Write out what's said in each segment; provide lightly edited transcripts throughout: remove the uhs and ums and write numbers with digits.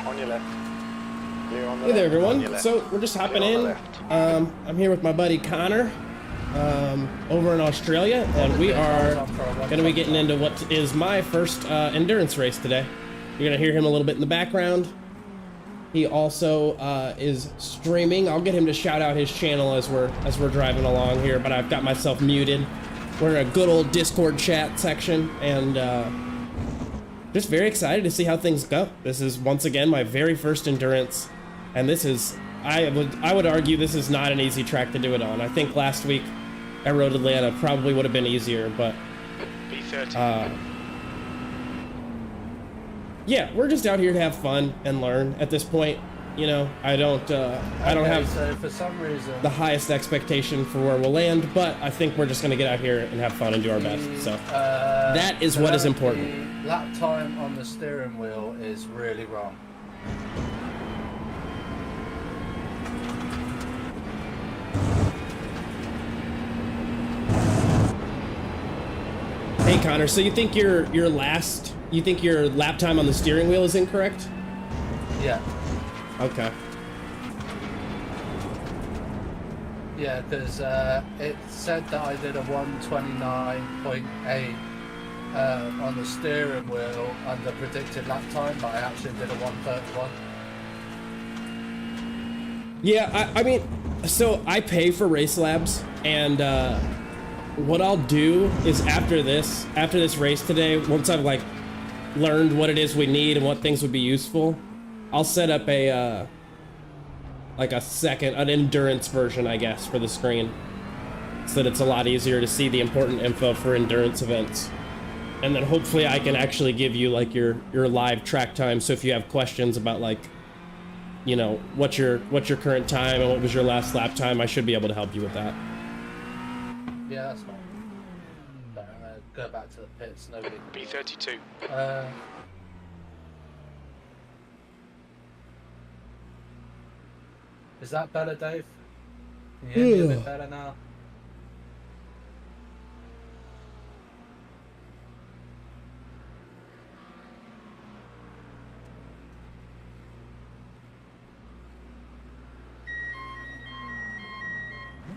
On your left. Clear on the Hey there, left. On your everyone. left. So we're just hopping Clear on the in. left. I'm here with my buddy Connor over in Australia, and we are going to be getting into what is my first endurance race today. You're going to hear him a little bit in the background. He also is streaming. I'll get him to shout out his channel as we're driving along here, but I've got myself muted. We're in a good old Discord chat section, and just very excited to see how things go. This is once again my very first endurance, and this is I would argue this is not an easy track to do it on. I think last week at Road Atlanta probably would have been easier, but yeah, we're just out here to have fun and learn at this point. You know, I don't have so for some reason the highest expectation for where we'll land, but I think we're just gonna get out here and have fun and do our best. So that is what is important. The lap time on the steering wheel is really wrong. Hey Connor, so you think your lap time on the steering wheel is incorrect? Yeah. Okay. Yeah, because it said that I did a 129.8 on the steering wheel under predicted lap time, but I actually did a 131. Yeah, I mean, so I pay for Race Labs, and what I'll do is after this race today, once I've like learned what it is we need and what things would be useful, I'll set up a like an endurance version, I guess, for the screen, so that it's a lot easier to see the important info for endurance events. And then hopefully I can actually give you like your live track time. So if you have questions about like, you know, what's your current time and what was your last lap time, I should be able to help you with that. Yeah, that's fine. Go back to the pits. Nobody. B32. Is that better, Dave? Can you hear me a bit better now?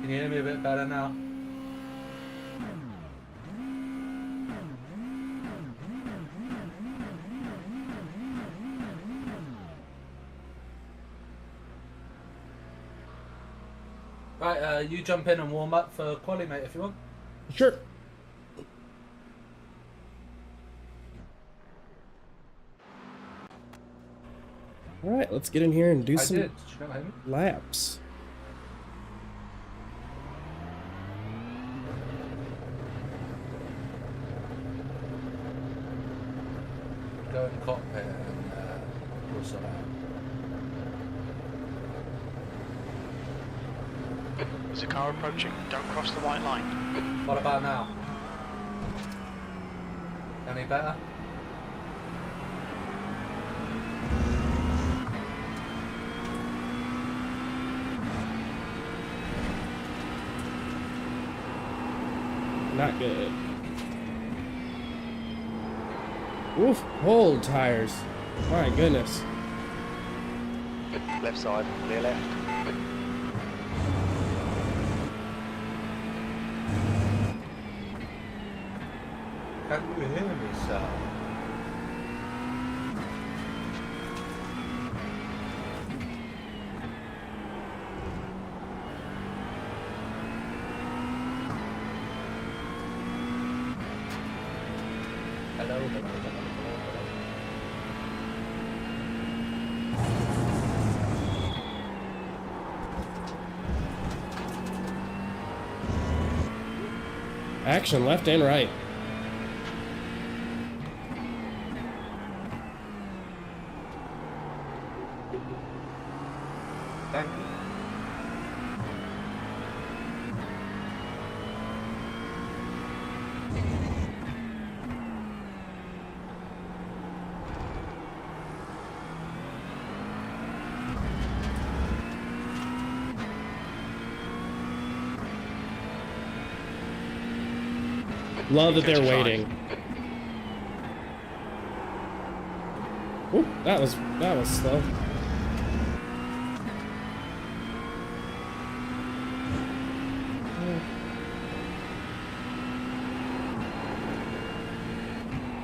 Can you hear me a bit better now? Right, you jump in and warm up for quali, mate, if you want. Sure. All right, let's get in here and do some laps. Go in the cockpit and we'll sort it out. There's a car approaching. Don't cross the white line. What about now? Any better? Not good. Oof, old tires. My goodness. Left side. Clear left. Can you hear me, sir? Hello. Action left and right. Thank you. Love that they're waiting. Ooh, that was slow.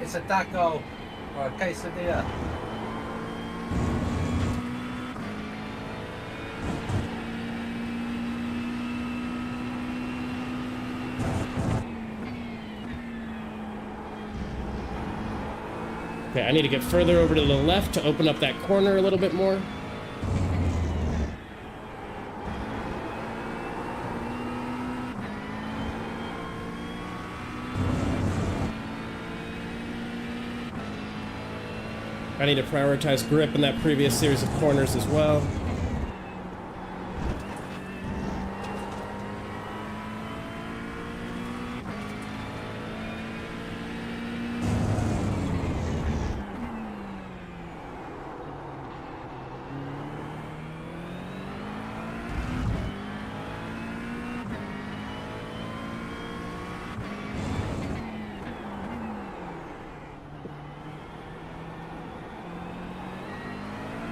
It's a taco or a quesadilla. Okay, I need to get further over to the left to open up that corner a little bit more. I need to prioritize grip in that previous series of corners as well.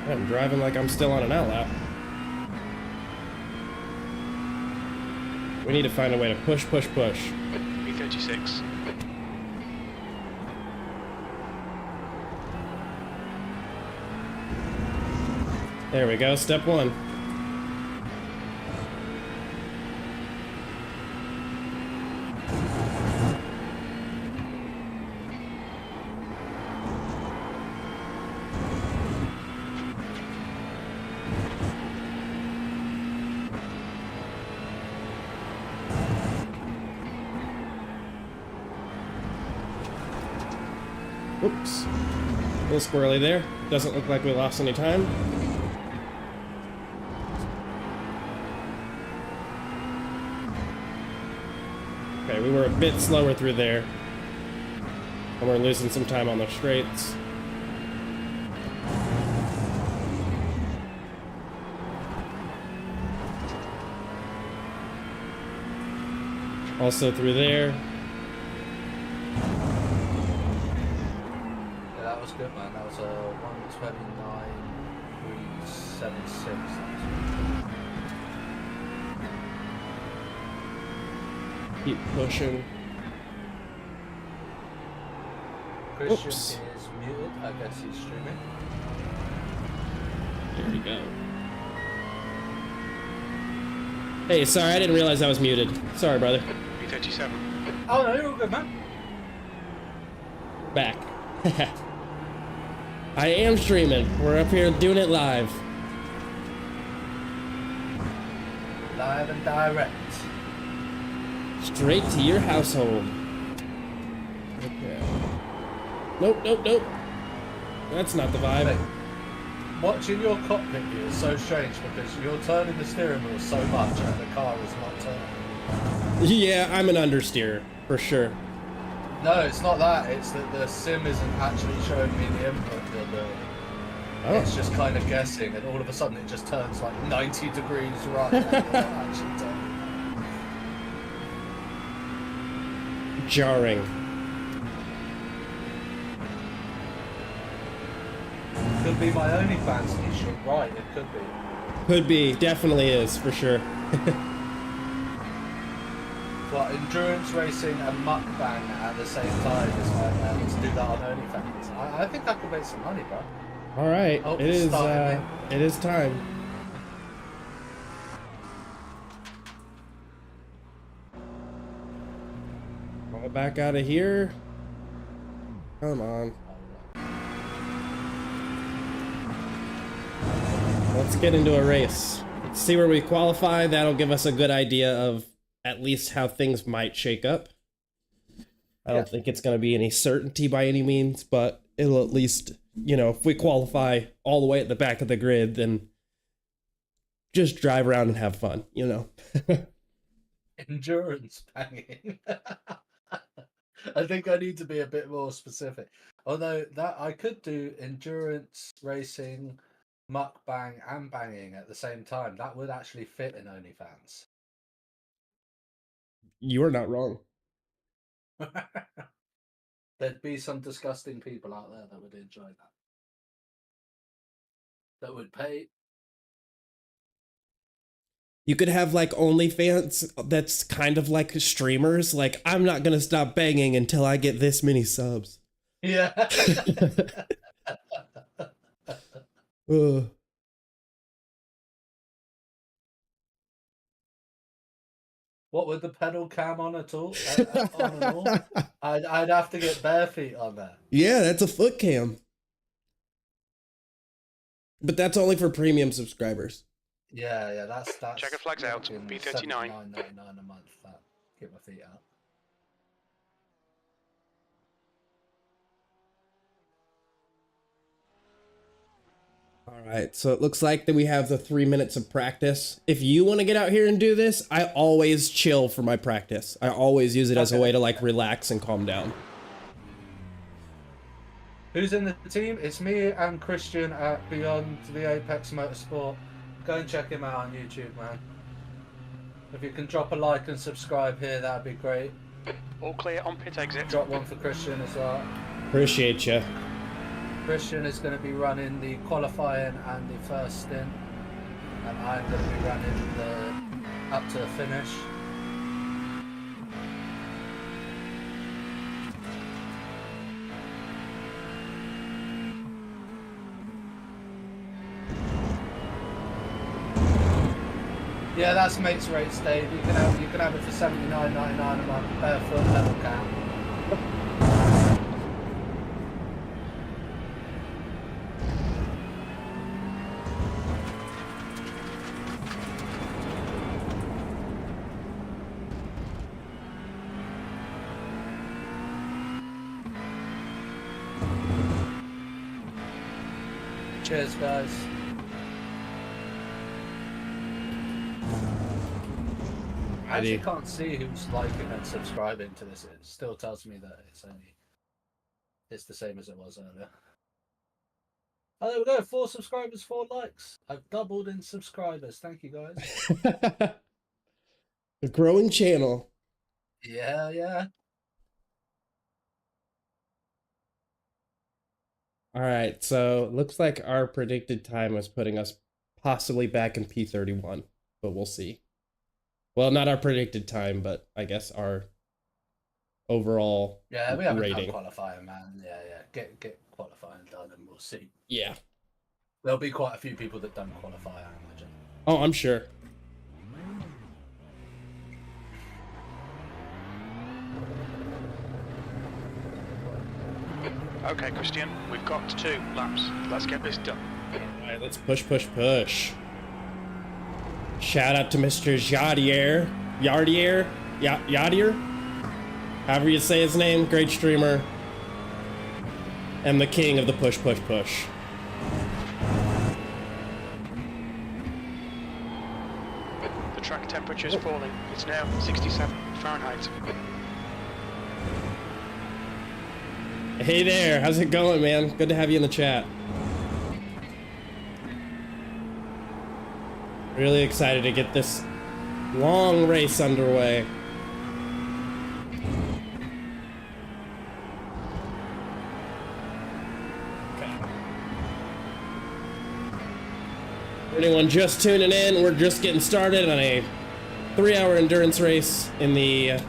I'm driving like I'm still on an outlap. We need to find a way to push, push, push. B36. There we go, step one. Oops. A little squirrely there. Doesn't look like we lost any time. Okay, we were a bit slower through there. And we're losing some time on the straights. Also through there. Yeah, that was good, man. That was a 129.376. Keep pushing. Christian Oops. is muted. I guess he's streaming. There we go. Hey, sorry, I didn't realize I was muted. Sorry, brother. B37. Oh no, you're all good, man. Back. I am streaming. We're up here doing it live. Live and direct. Straight to your household. Okay. Nope, nope, nope. That's not the vibe. Mate, watching your cockpit view is so strange because you're turning the steering wheel so much and the car is not turning. Yeah, I'm an understeer, for sure. No, it's not that. It's that the sim isn't actually showing me the input. It's just kind of guessing, and all of a sudden it just turns like 90 degrees right. And you're not actually turning. Jarring. Could be my OnlyFans t-shirt, right? It could be. Could be, definitely is, for sure. But endurance racing and mukbang at the same time is like, let's do that on OnlyFans. I think I could make some money, bro. Alright, Oh, it is started, it is time. Roll back out of here. Come on. Let's get into a race. Let's see where we qualify. That'll give us a good idea of at least how things might shake up. I don't think it's going to be any certainty by any means, but it'll at least, you know, if we qualify all the way at the back of the grid, then just drive around and have fun, you know. Endurance banging. I think I need to be a bit more specific. Although that I could do endurance racing, mukbang, and banging at the same time. That would actually fit in OnlyFans. You're not wrong. There'd be some disgusting people out there that would enjoy that. that would pay. You could have like OnlyFans that's kind of like streamers. Like, I'm not gonna stop banging until I get this many subs. Yeah. Ugh. What with the pedal cam on at all? On and all? I'd have to get bare feet on that. Yeah, that's a foot cam. But that's only for premium subscribers. Yeah, that's Checker flags out, B39. $79.99 a month. That get my feet out. All right, so it looks like that we have the 3 minutes of practice. If you want to get out here and do this, I always chill for my practice. I always use it as a way to like relax and calm down. Who's in the team? It's me and Christian at Beyond the Apex Motorsport. Go and check him out on YouTube, man. If you can drop a like and subscribe here, that'd be great. All clear on pit exit. Drop one for Christian as well. Appreciate you. Christian is going to be running the qualifying and the first stint, and I'm going to be running the up to the finish. Yeah, that's mates rates, Dave. You can have it for $79.99 a month, barefoot level cap. Cheers, guys. I actually can't see who's liking and subscribing to this. It still tells me that it's the same as it was earlier. Oh, there we go. 4 subscribers, 4 likes. I've doubled in subscribers. Thank you, guys. A growing channel. Yeah. All right, so it looks like our predicted time was putting us possibly back in P31, but we'll see. Well, not our predicted time, but I guess our overall Yeah, we haven't rating. done qualifying, man. Yeah. Get qualifying done and we'll see. Yeah. There'll be quite a few people that don't qualify, I imagine. Oh, I'm sure. Okay, Christian, we've got 2 laps. Let's get this done. All right, let's push. Shout out to Mr. Yardier, however you say his name, great streamer, and the king of the push. The track temperature is falling. It's now 67 Fahrenheit. Hey there, how's it going, man? Good to have you in the chat. Really excited to get this long race underway. Okay. For anyone just tuning in, we're just getting started on a 3-hour endurance race in the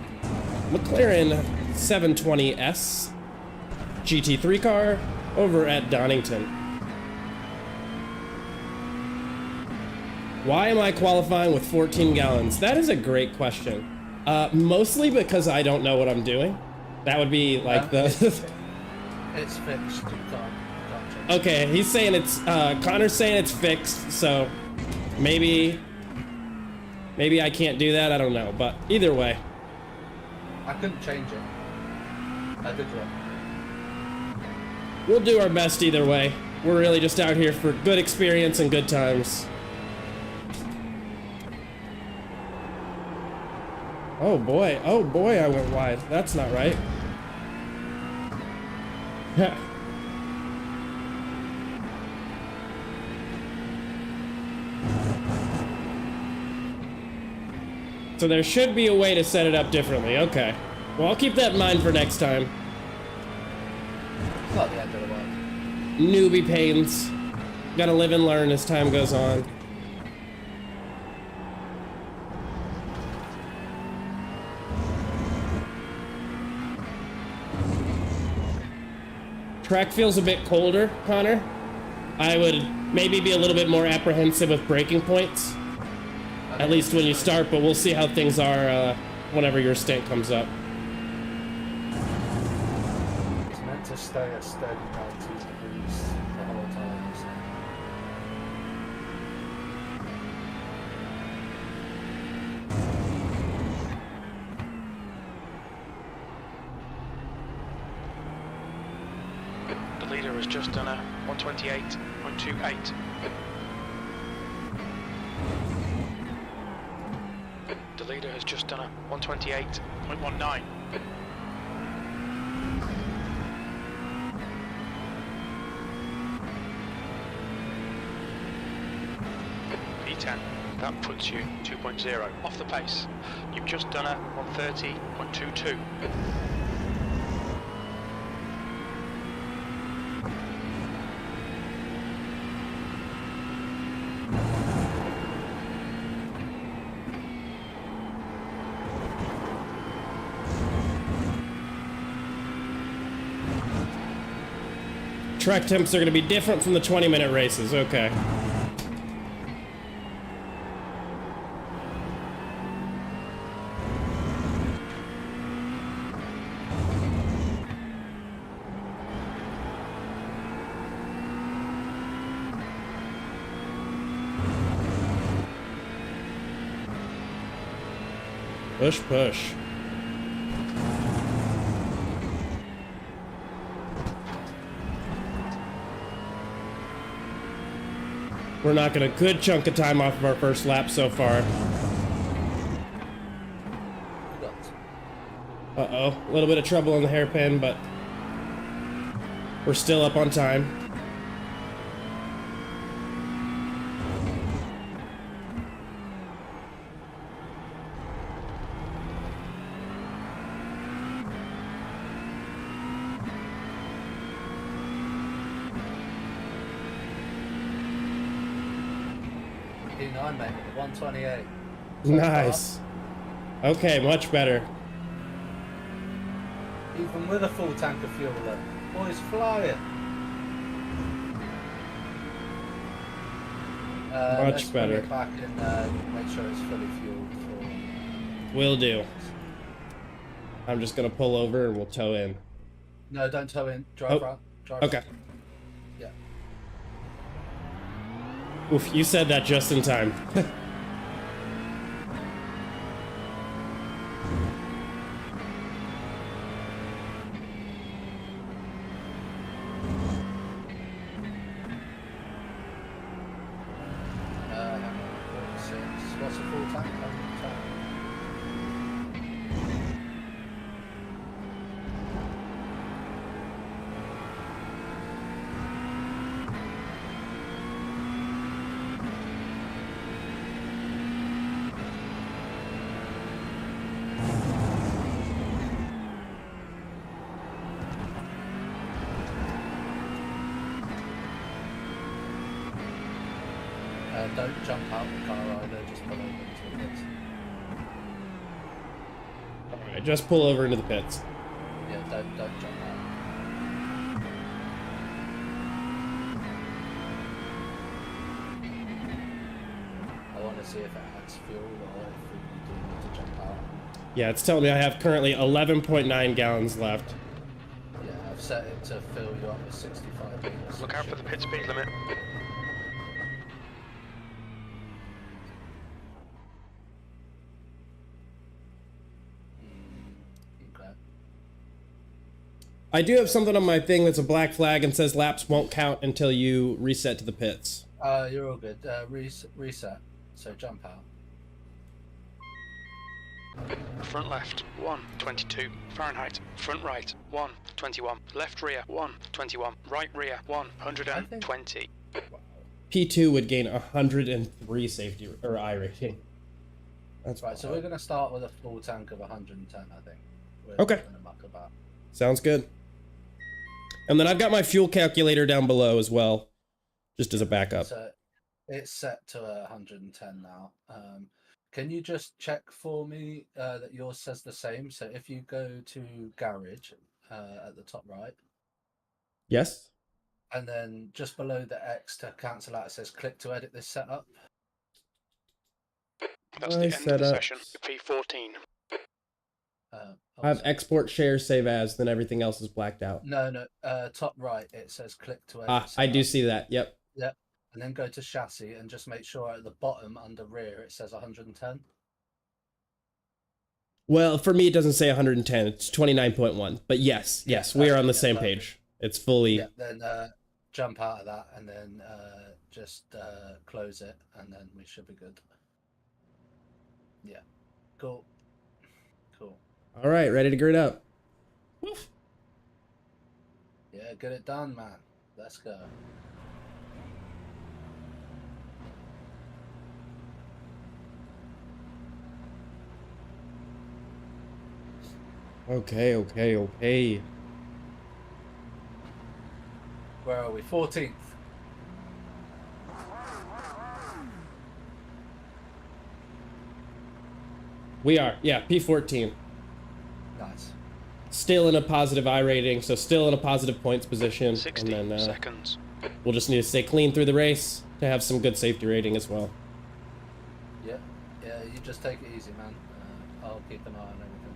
McLaren 720S GT3 car over at Donnington. Why am I qualifying with 14 gallons? That is a great question. Mostly because I don't know what I'm doing. That would be like the... It's fixed. You can't change it. Okay, he's saying it's... Connor's saying it's fixed, so maybe I can't do that, I don't know. But either way. I couldn't change it. I did wrong. We'll do our best either way. We're really just out here for good experience and good times. Oh boy, I went wide. That's not right. So there should be a way to set it up differently. Okay. Well, I'll keep that in mind for next time. It's not the end of the world. Newbie pains. Gotta live and learn as time goes on. Track feels a bit colder, Connor. I would maybe be a little bit more apprehensive with braking points. At least when you start, but we'll see how things are whenever your stint comes up. It's meant to stay at steady 90 degrees the whole time. So. The leader has just done a 128.28. The leader has just done a 128.19. P10, that puts you 2.0 off the pace. You've just done a 130.22. Track temps are going to be different from the 20-minute races. Okay. Push, push. We're knocking a good chunk of time off of our first lap so far. Uh-oh, a little bit of trouble in the hairpin, but we're still up on time. P9, mate, 128. Nice. Okay, much better. Even with a full tank of fuel, though. Boys flying. Much better. Let's bring it back and make sure it's fully fueled. Will do. I'm just gonna pull over and we'll tow in. No, don't tow in. Drive right. Drive Okay. right. Yeah. Oof, you said that just in time. What's a full tank? Don't jump out the car either, just pull over into the pits. Alright, just pull over into the pits. Yeah, don't jump out. I want to see if it adds fuel or if we do need to jump out. Yeah, it's telling me I have currently 11.9 gallons left. Yeah, I've set it to fill you up with 65 liters. Look out for the pit speed limit. I do have something on my thing that's a black flag and says laps won't count until you reset to the pits. You're all good. Reset. So jump out. Front left, 122 Fahrenheit. Front right, 121. Left rear, 121. Right rear, 120. P2 would gain 103 safety or I rating. That's right. So we're going to start with a full tank of 110, I think. We're okay. Gonna muck about. Sounds good. And then I've got my fuel calculator down below as well. just as a backup. So it's set to 110 now. Can you just check for me that yours says the same? So if you go to garage at the top right, Yes. and then just below the X to cancel out, it says click to edit this setup. That's the end of the session. P14. I have export, share, save as, then everything else is blacked out. No, top right, it says click to edit. I do see that. Yep. Yep. And then go to chassis and just make sure at the bottom under rear it says 110. Well, for me, it doesn't say 110. It's 29.1. But yes, we are on the same page. It's fully... Yeah, then jump out of that and then just close it and then we should be good. Yeah. Cool. All right, ready to grid up. Woof. Yeah, get it done, man. Let's go. Okay. Where are we? 14th. We are. Yeah, P14. Nice. Still in a positive I rating, so still in a positive points position. 60 and then, seconds. We'll just need to stay clean through the race to have some good safety rating as well. Yeah, you just take it easy, man. I'll keep an eye on everything.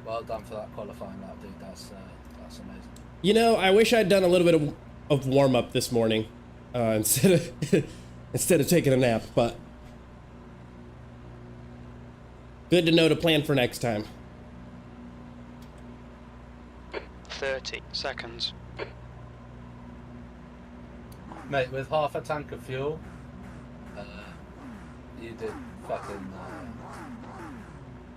Well done for that qualifying lap, dude. That's amazing. You know, I wish I'd done a little bit of warm-up this morning instead of taking a nap, but good to know to plan for next time. 30 seconds. Mate, with half a tank of fuel, you did fucking...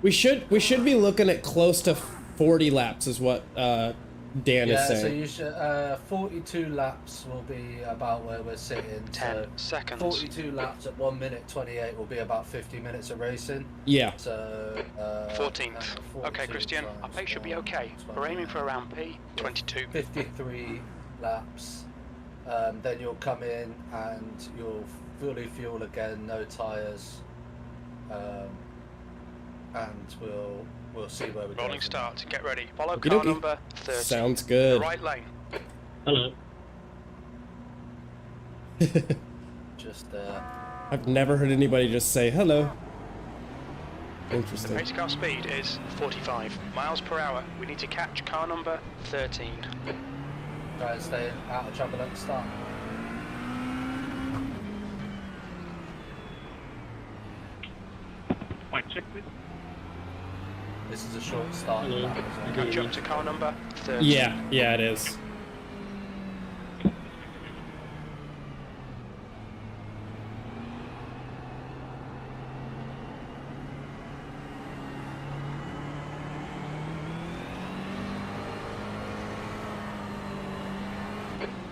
We should be looking at close to 40 laps is what Dan is saying. So you should 42 laps will be about where we're sitting. 10 seconds. 42 laps at 1 minute 28 will be about 50 minutes of racing. Yeah. So 14th. Okay, Christian, our pace should be okay. We're aiming for around P22. 53 laps. Then you'll come in and you'll fully fuel again, no tyres, and we'll see where we go. Rolling start. Get ready. Follow Okey car dokey. number 30. Sounds good. The right lane. Hello. Just I've never heard anybody just say hello. The Interesting. pace car speed is 45 miles per hour. We need to catch car number 13. try and stay out of trouble at the start. Mic check, please. This is a short start. Hello. lap as well. Catch up to car number 13. Yeah, it is.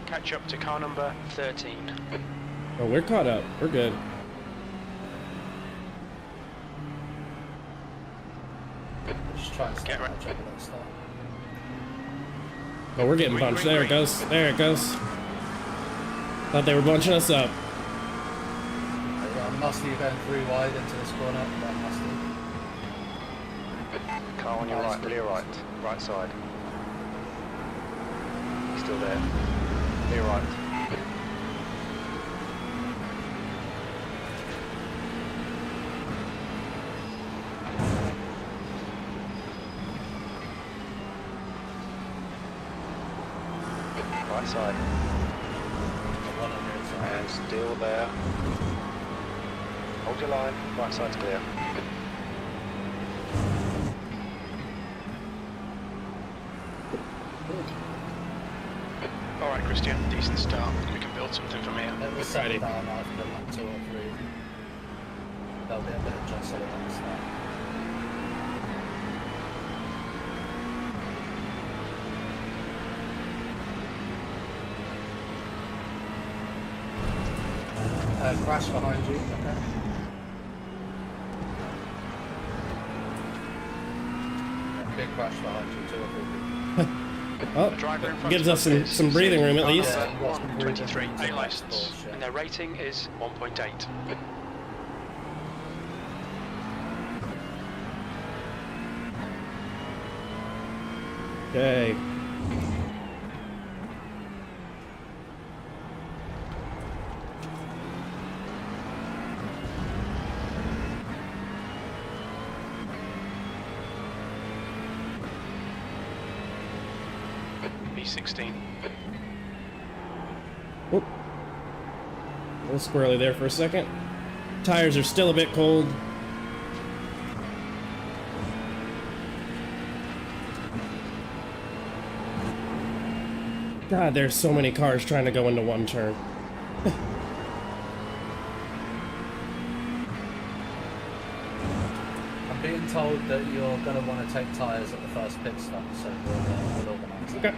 Catch up to car number 13. Oh, we're caught up. We're good. Just try and stay Get out right. of trouble at the start. Oh, we're getting bunched. There it goes. There it goes. Thought they were bunching us up. Musty going 3 wide into this corner. That Musty. Car on your right, clear right, right side. Still there. Clear right. Right side. One on the inside. And still there. Hold your line, right side's clear. Alright, Christian, decent start. We can build something from here. It was Righty. set down after like 2 or 3. There'll be a bit of jostle at the start. Crash behind you, okay? Big crash behind you, 2 or 3 people. Well, The driver in front gives of us is some breathing room at car least. number Yeah, 123, A breathing room. license, Bullshit. and their rating is 1.8. Okay. B16. Oop. A little squirrely there for a second. Tires are still a bit cold. God, there's so many cars trying to go into one turn. I'm being told that you're going to want to take tyres at the first pit stop, so we'll organise that. Okay.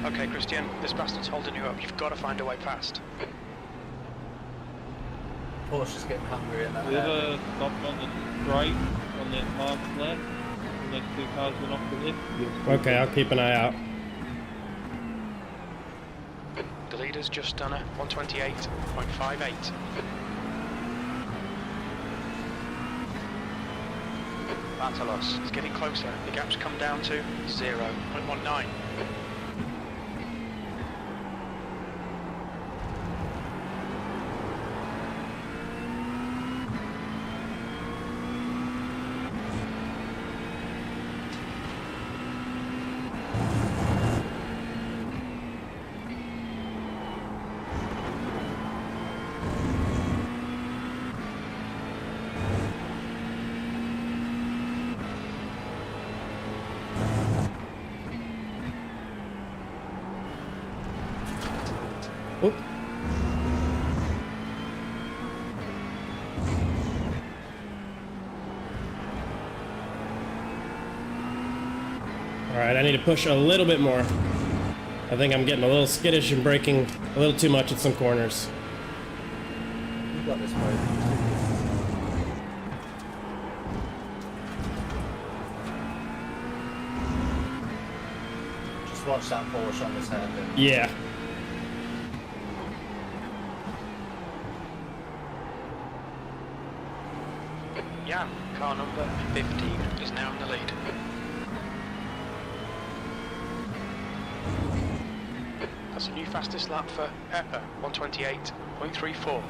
Okay, Christian, this bastard's holding you up. You've got to find a way past. Porsche's getting hungry in that We have area. a stop on the right, on the mark left. The next two cars went off the lift. Okay, I'll keep an eye out. The leader's just done a 128.58. That's a loss. It's getting closer. The gap's come down to 0.19. Oop. Alright, I need to push a little bit more. I think I'm getting a little skittish and braking a little too much at some corners. You've got this, bro. Just watch that Porsche on this hairpin. Yeah. Jan, car number 15, is now in the lead. That's a new fastest lap for Pepper, 128.34.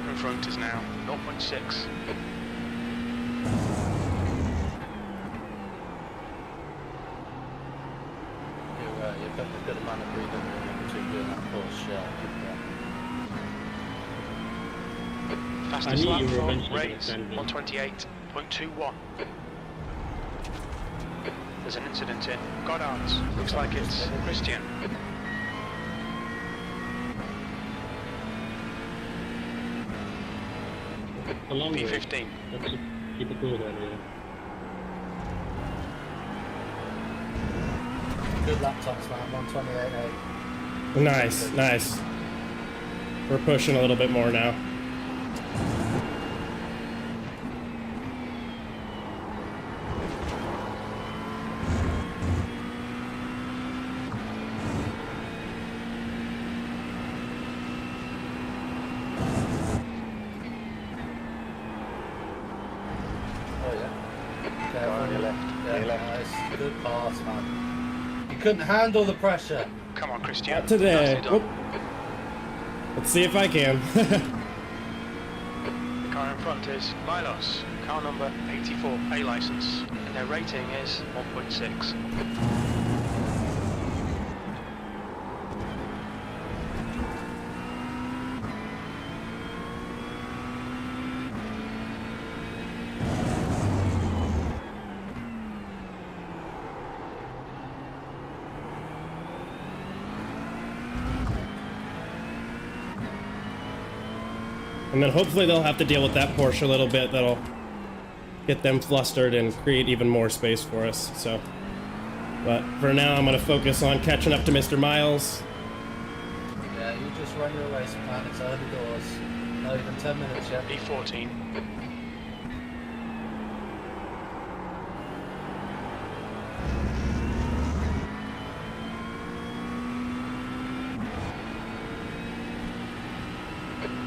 In front is now 0.6. You've got a good amount of breathing room in between doing that Porsche. Fastest knew lap you were for eventually gonna Rays, send me. 128.21. There's an incident in Goddard's. Looks like it's Christian. A long race. P15. Let's keep it cool then, yeah. Good laptops, man. 128.8. Nice, nice. We're pushing a little bit more now. Oh yeah. Go on your left. Yeah, Your left. nice. Good pass, man. You couldn't handle the pressure. Come on, Christian. Not today. Nicely done. Whoop. Let's see if I can. The car in front is Milos, car number 84, A license, and their rating is 1.6. And then hopefully they'll have to deal with that Porsche a little bit. That'll get them flustered and create even more space for us. So, but for now, I'm going to focus on catching up to Mr. Miles. Yeah, you just run your race plan. It's early doors. Not even 10 minutes yet. P14.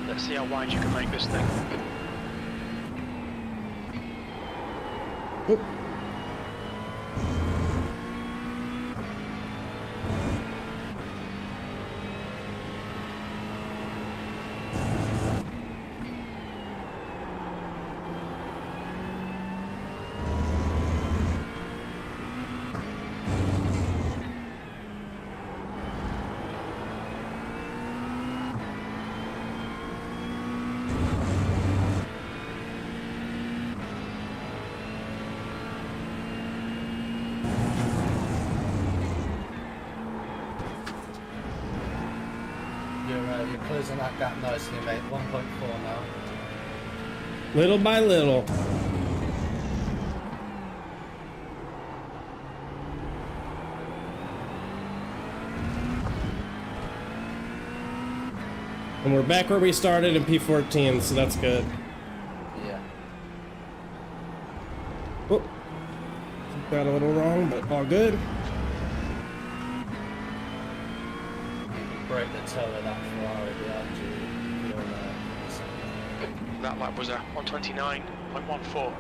Let's see how wide you can make this thing. Oop. You're closing that gap nicely, mate. 1.4 now. Little by little. And we're back where we started in P14, so that's good. Yeah. Oop. Got a little wrong, but all good. Break the toe of that Ferrari behind you. You're, That lap was a 129.14.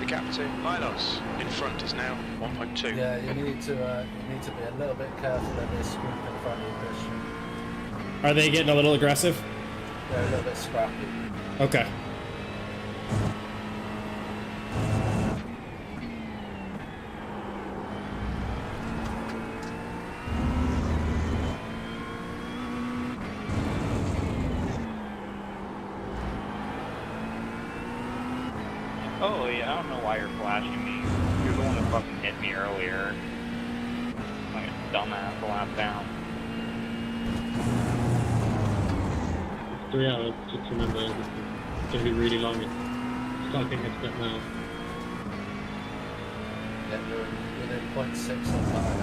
The gap to Milos in front is now 1.2. yeah, you need to be a little bit careful of this group in front of you, Christian. Are they getting a little aggressive? They're a little bit scrappy. Okay. Oh, yeah, I don't know why you're flashing me. You're the one that fucking hit me earlier. Like a dumbass lap down. 3 hours, just remember, this is going to be really long. It's starting to step now. Yeah, you're within 0.6 of that.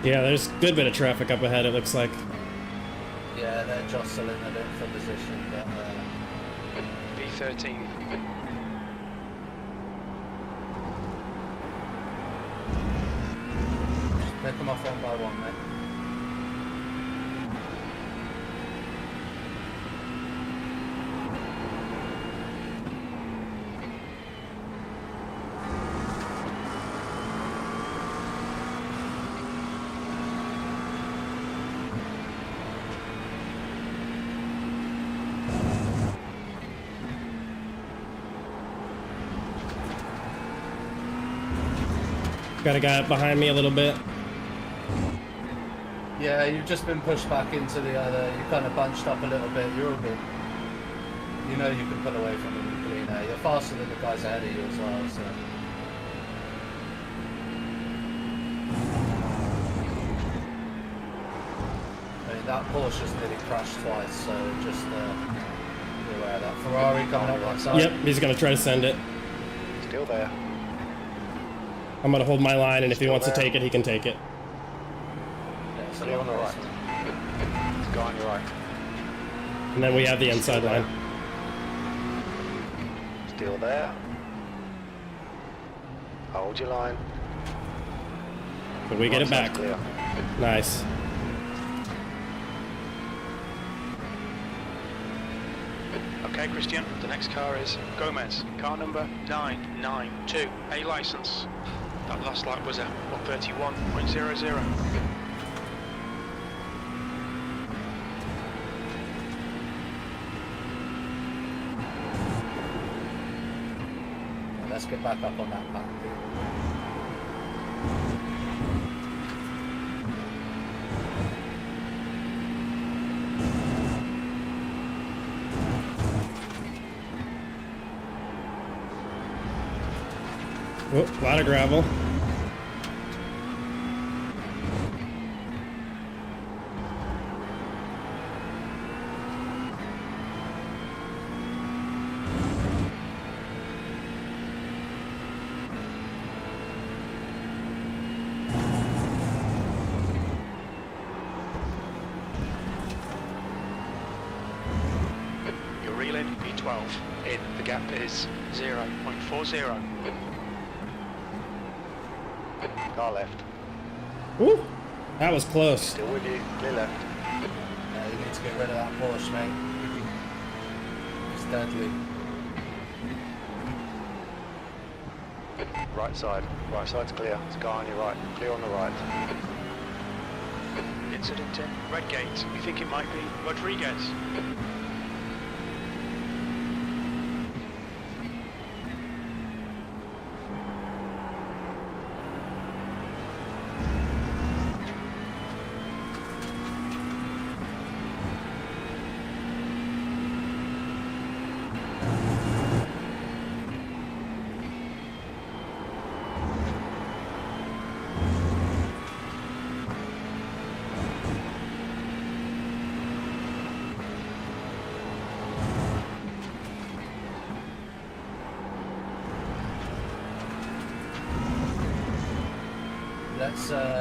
Yeah, there's a good bit of traffic up ahead, it looks like. Yeah, they're jostling a bit for position, but P13. just pick them off one by one, mate. Got a guy up behind me a little bit. Yeah, you've just been pushed back into the other. You kind of bunched up a little bit. You're all good. You know you can pull away from them clean air. You're faster than the guys ahead of you as well, so. I mean, that Porsche's nearly crashed twice, so just be aware of that. Ferrari coming up one side. Yep, he's gonna try to send it. Still there. I'm gonna hold my line, and if he Still wants to there. take it, he can take it. Yeah, so Clear on the long right. race. It's guy on your right. And then we have the inside line. Still there. Hold your line. But we get it Right side's back. Clear. Nice. Okay, Christian, the next car is Gomez, car number 992, A license. That last lap was a 131.00. Let's get back up on that pack. Whoop, a lot of gravel. You're reeling B12 in, the gap is 0.40. Car left. Woo, that was close. Still with you. Clear left. You need to get rid of that Porsche, mate. It's deadly. Right side. Right side's clear. It's guy on your right. Clear on the right. Incident in Redgate. We think it might be Rodriguez.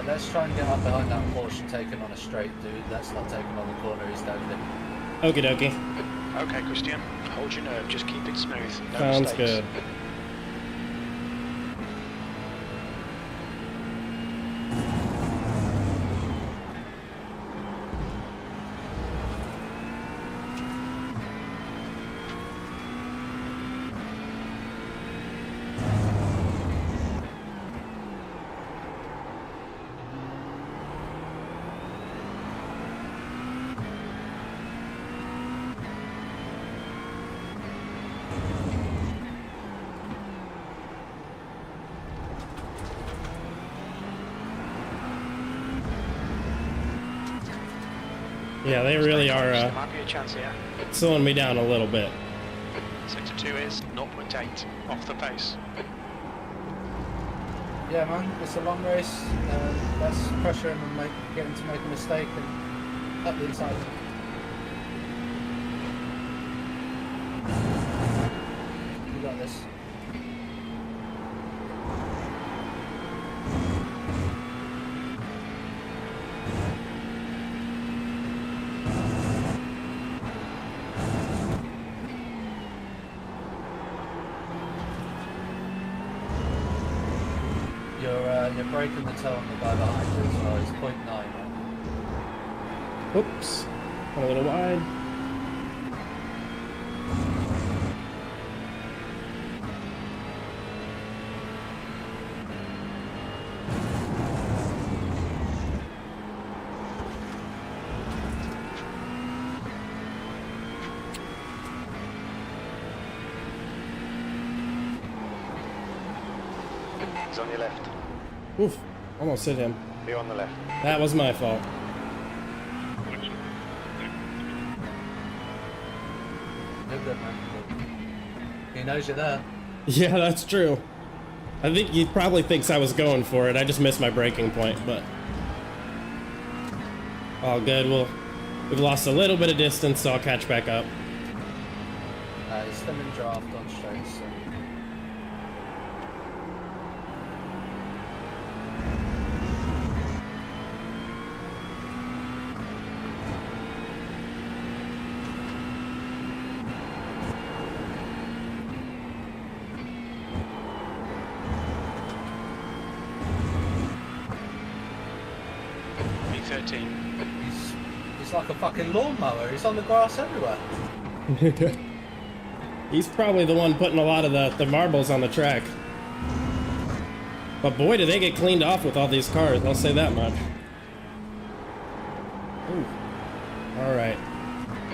Let's try and get up behind that Porsche and take him on a straight, dude. Let's not take him on the corner. He's deadly. Okie dokie. Okay, Christian, hold your nerve, just keep it smooth. No Sounds mistakes. good. Yeah, they really are There might be a chance here. slowing me down a little bit. Sector 2 is 0.8 off the pace. Yeah, man, it's a long race. Let's pressure him and get him to make a mistake and up the inside. You got this. You're breaking the toe on the guy behind you as well. He's 0.9. Right? Oops, went a little wide. He's on your left. Oof, almost hit him. Clear on the left. That was my fault. You're good, man. He knows you're there. Yeah, that's true. I think he probably thinks I was going for it. I just missed my braking point, but all good. We've lost a little bit of distance, so I'll catch back up. He's still in draft on straight, so. He's like a fucking lawnmower. He's on the grass everywhere. He's probably the one putting a lot of the marbles on the track. But boy, do they get cleaned off with all these cars, I'll say that much. Ooh. All right.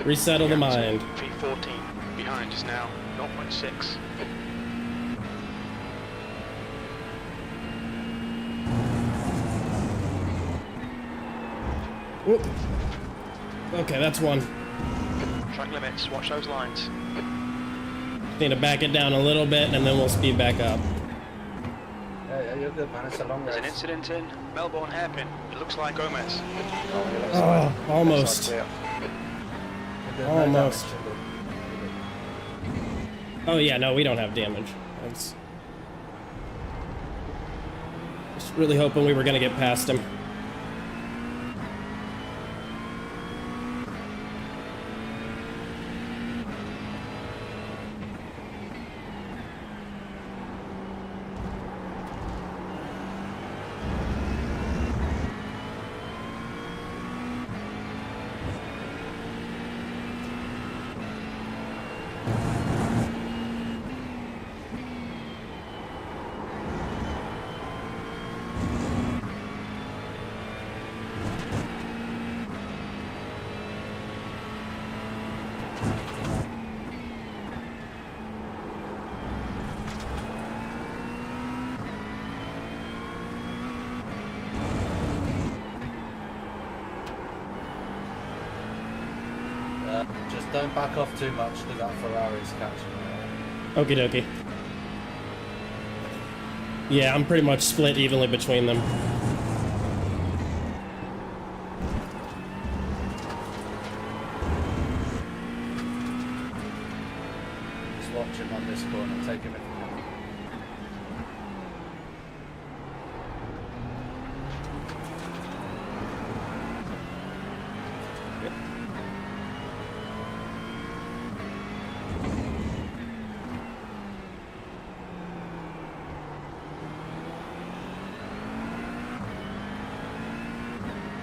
Resettle the mind. V14 behind is now 0.6. Whoop. Okay, that's one. Track limits, watch those lines. Need to back it down a little bit and then we'll speed back up. Yeah, you're good, man. It's a long race. There's an incident in Melbourne hairpin. It looks like Gomez. Oh, almost. You're good, Almost. No damage. Oh yeah, no, we don't have damage. That's just really hoping we were gonna get past him. Just don't back off too much because that Ferrari's catching you. Okie dokie. Yeah, I'm pretty much split evenly between them. Just watch him on this corner, take him if you can.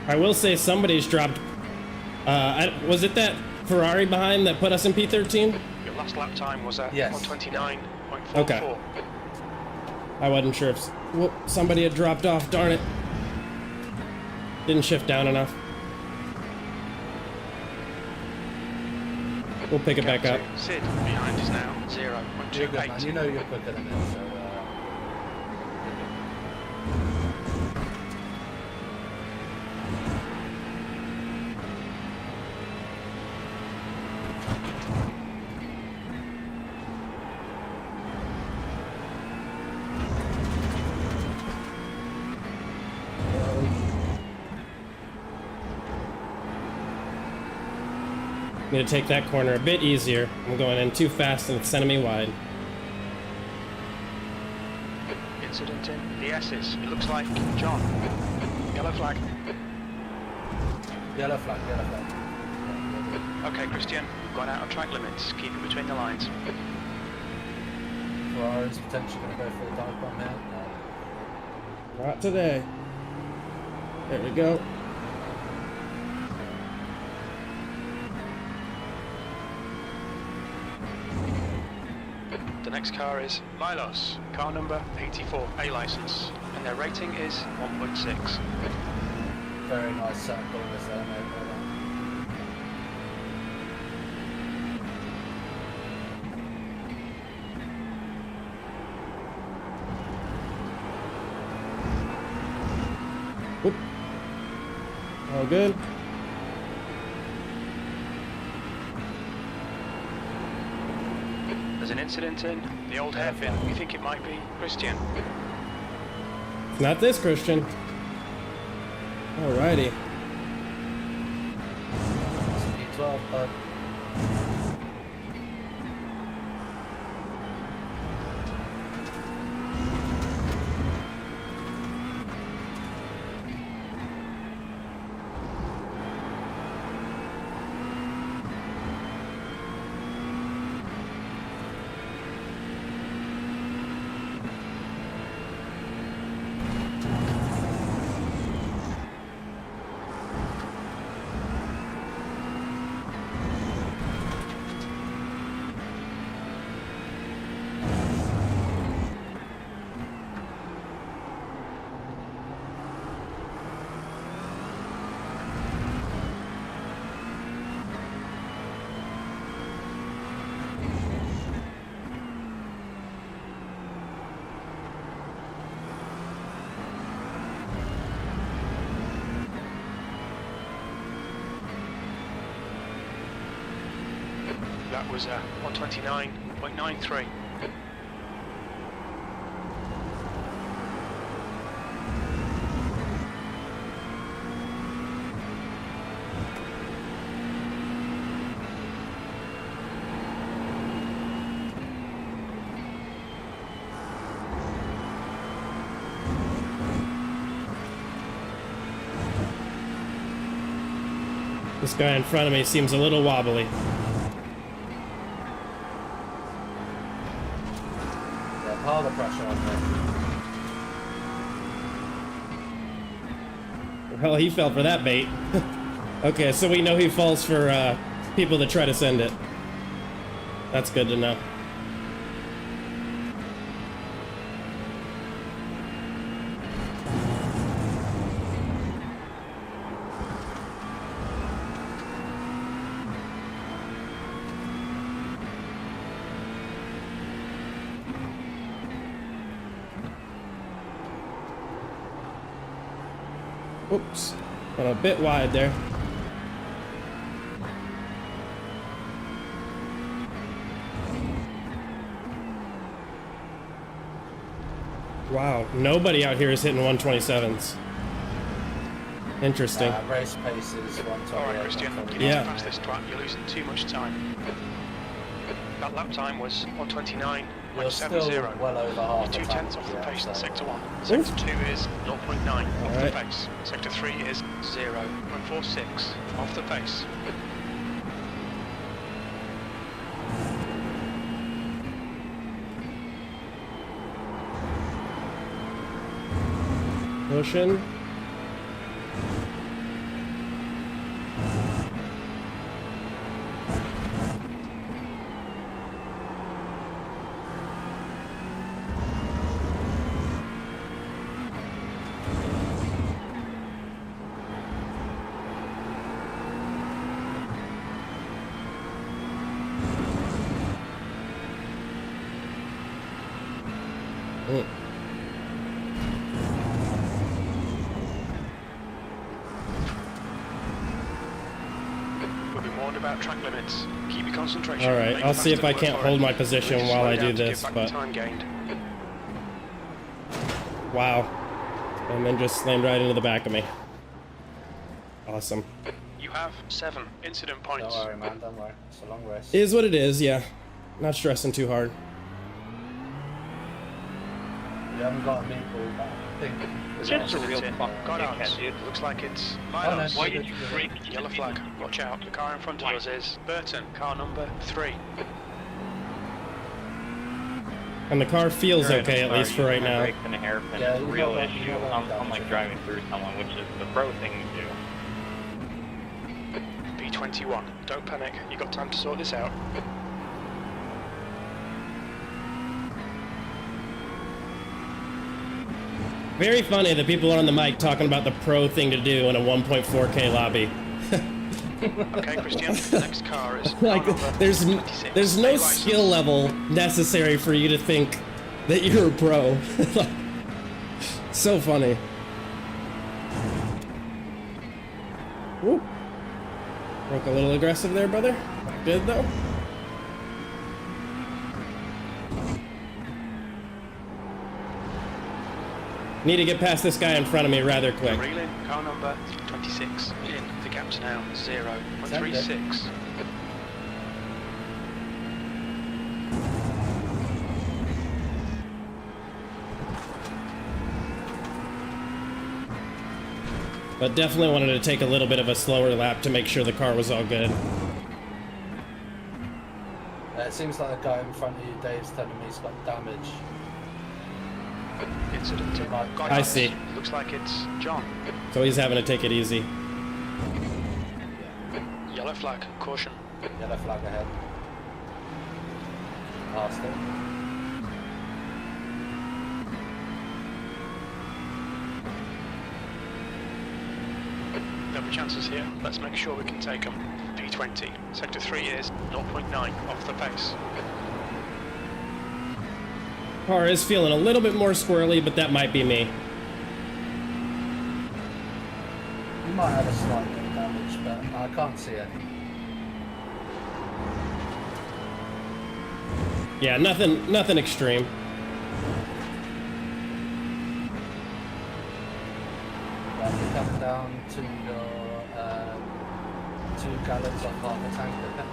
I will say somebody's dropped. Was it that Ferrari behind that put us in P13? Your last lap time was at Yes. 129.44. Okay. I wasn't sure if somebody had dropped off. Darn it. Didn't shift down enough. We'll pick it back up. Sid behind is now You're good, man. 0.28. You know you're quicker than him, so. Need to take that corner a bit easier. I'm going in too fast and it's sending me wide. Incident in the S's. It looks like John. Yellow flag. Yellow flag, yellow flag. Okay, Christian, we've gone out of track limits. Keep it between the lines. Ferrari's potentially going to go for the dive bomb here. No. Not today. There we go. The next car is Milos, car number 84, A license, and their rating is 1.6. Very nice set of corners there, mate. Well done. Whoop. All good. There's an incident in the old hairpin. We think it might be Christian. It's not this, Christian. Alrighty. P12, bud. That was 129.93. This guy in front of me seems a little wobbly. Yeah, pile the pressure on there. Well, he fell for that bait. Okay, so we know he falls for people that try to send it. That's good to know. Oops, went a bit wide there. Wow, nobody out here is hitting 127s. Interesting. Race pace is 128. Alright, Christian, you need Yeah. to pass this track. You're losing too much time. That lap time was 129.70. You're still well over half You're the 2/10 time, off the yeah, pace in so- Sector 1. Sector 2 is 0.9 off Alright. the pace. Sector 3 is 0.46 off the pace. Pushing. We'll be warned about track limits. Keep your concentration. All right, Make I'll the see if I fastest can't work for hold it. my position We'll just while slow I down do to give this, back but the time gained. wow. And then just slammed right into the back of me. Awesome. You have 7 incident points. Don't worry, man, don't worry. It's a long race. Is what it is, yeah. Not stressing too hard. You haven't got a meatball back. I think. There's Just an a real incident. fucking Goddards. dickhead, dude. Looks like it's Oh, no, Milos. Why did you break it? Yellow flag. Watch out. The car in front of Why? us is Burton. Car number 3. And the car feels Right, okay, I'm at least for sorry, right my now. brakes and a hairpin Yeah, is a you real know what- issue. you know what I'm I'm like doing. driving through someone, which is the pro thing to do. B21. Don't panic. You got time to sort this out. Very funny that people are on the mic talking about the pro thing to do in a 1.4K lobby. Okay, Christian. The next car is Like, car number there's 26. there's no A license. skill level necessary for you to think that you're a pro. Like, so funny. Broke a little aggressive there, brother. Good though. Need to get past this guy in front of me rather quick. Reel in, car number 26. In, the gap's now 0.36. But definitely wanted to take a little bit of a slower lap to make sure the car was all good. It seems like the guy in front of you, Dave's telling me he's got damage. Incident in. I see. Looks like it's John. So he's having to take it easy. Yellow flag, caution. Yellow flag ahead. Past it. There are chances here. Let's make sure we can take them. P20. Sector 3 is 0.9 off the pace. Car is feeling a little bit more squirrely, but that might be me. You might have a slight bit of damage, but I can't see any. Yeah, nothing extreme. Right, you come down to your 2 gallons of half a tank, okay?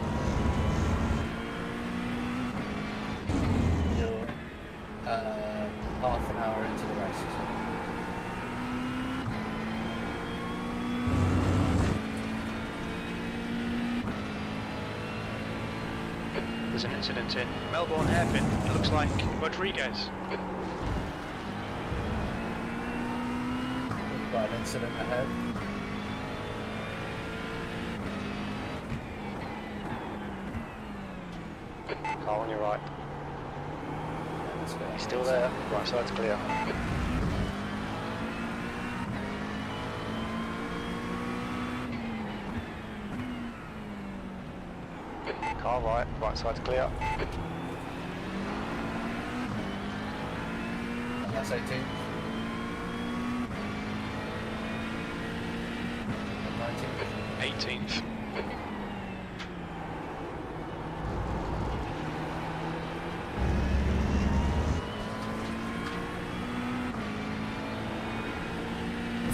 You're half an hour into the race. There's an incident in Melbourne hairpin. It looks like Rodriguez. Got an incident ahead. Car on your right. Let's go. He's still there. Right side's clear. Car right. Right side's clear. That's 18. 19. 18th.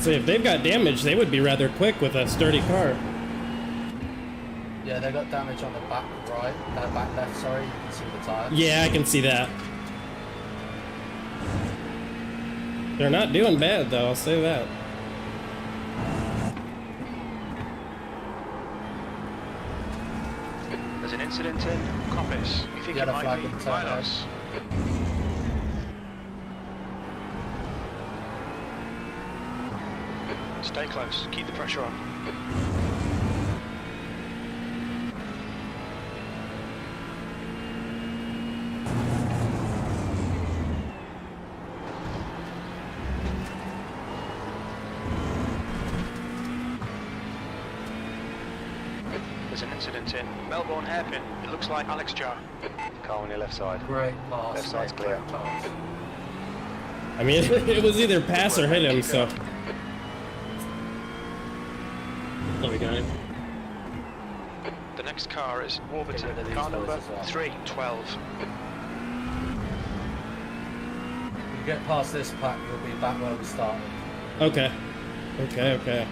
So if they've got damage, they would be rather quick with a sturdy car. Yeah, they got damage on the back right, back left, sorry, you can see the tyre. Yeah, I can see that. They're not doing bad though, I'll say that. There's an incident in Coppice. You think it Yellow might flag be in turn Milos? Stay close. Keep the pressure on. There's an incident in Melbourne hairpin. It looks like Alex Jar. Car on your left side. Great pass. Left side's clear. Great pass. I mean, it was either pass or hit him, so. There we go. The next car is Get Warburton. rid of these Car number fellas as well. 312. You get past this pack, you'll be back where we started. Okay. Okay.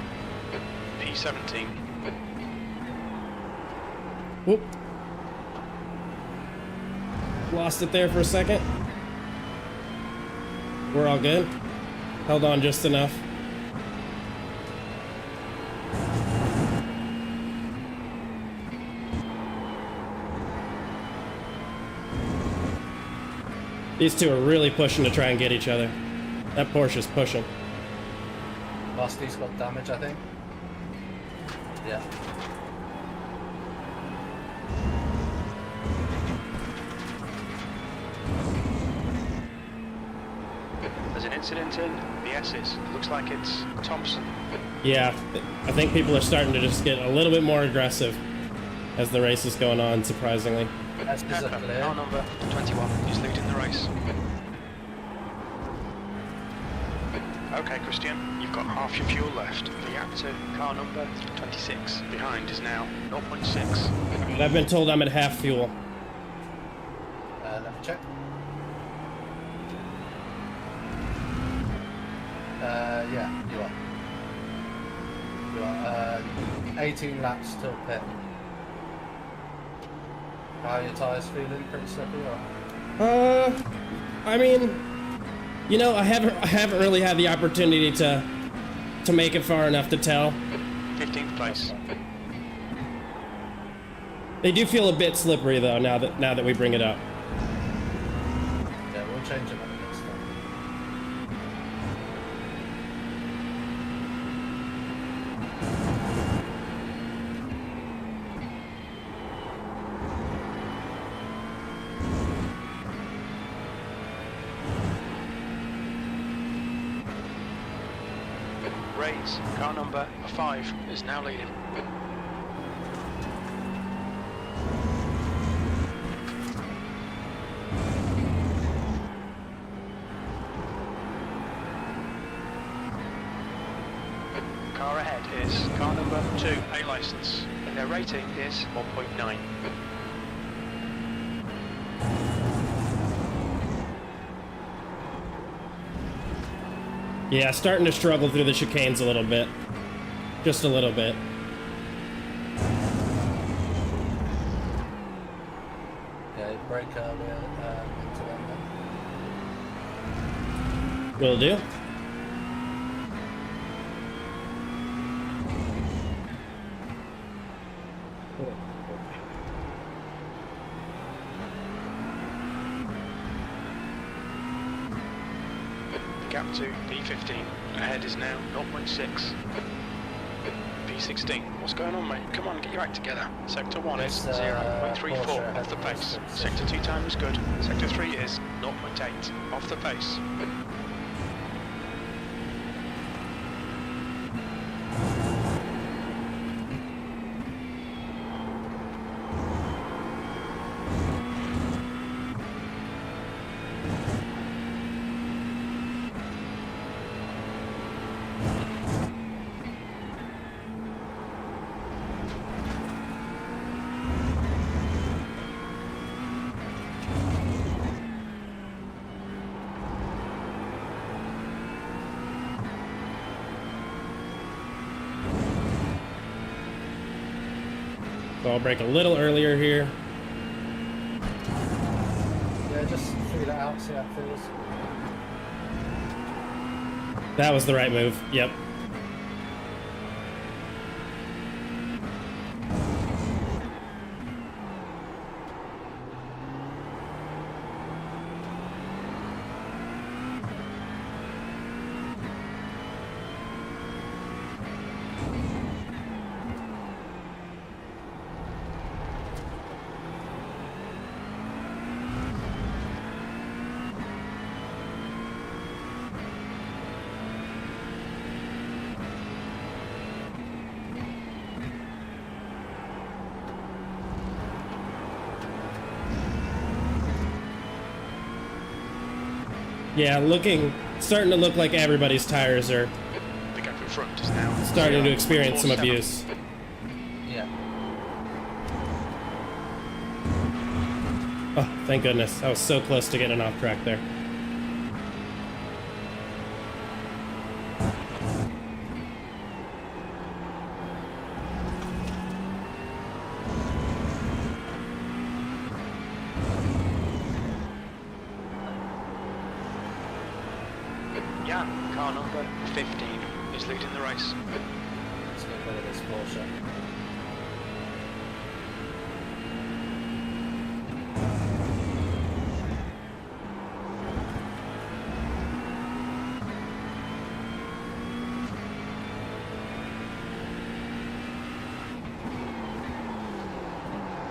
P17. Whoop. Lost it there for a second. We're all good. Held on just enough. These two are really pushing to try and get each other. That Porsche's pushing. Busty's got damage, I think. Yeah. There's an incident in the S's. Looks like it's Thompson. Yeah, I think people are starting to just get a little bit more aggressive as the race is going on, surprisingly. That's Pepper, clear. car number 21. He's leading the race. Okay, Christian, you've got half your fuel left. The gap to car number 26 behind is now 0.6. And I've been told I'm at half fuel. Let me check. Yeah, you are. You are 18 laps till pit. How are your tyres feeling? Pretty slippy or? I mean, you know, I haven't really had the opportunity to make it far enough to tell. 15th place. They do feel a bit slippery though now that we bring it up. Yeah, we'll change them up next time. Race, car number 5 is now leading. Car ahead is car number 2, A license, and their rating is 1.9. Yeah, starting to struggle through the chicanes a little bit. Just a little bit. Okay, brake earlier into them then. Will do. Gap to P15. Ahead is now 0.6. P16. What's going on, mate? Come on, get your act together. Sector 1 is It's, 0.34 Porsche off the ahead of pace. us. Sector 2 time is good. Sector 3 is 0.8 off the pace. So I'll break a little earlier here. Yeah, just feel it out, see how it feels. That was the right move. Yep. Yeah, starting to look like everybody's tires are The gap in front is now starting to experience some 0.47. abuse. Yeah. Oh, thank goodness. I was so close to getting off track there. Yeah, car number 15 is leading the race. Let's get rid of this Porsche.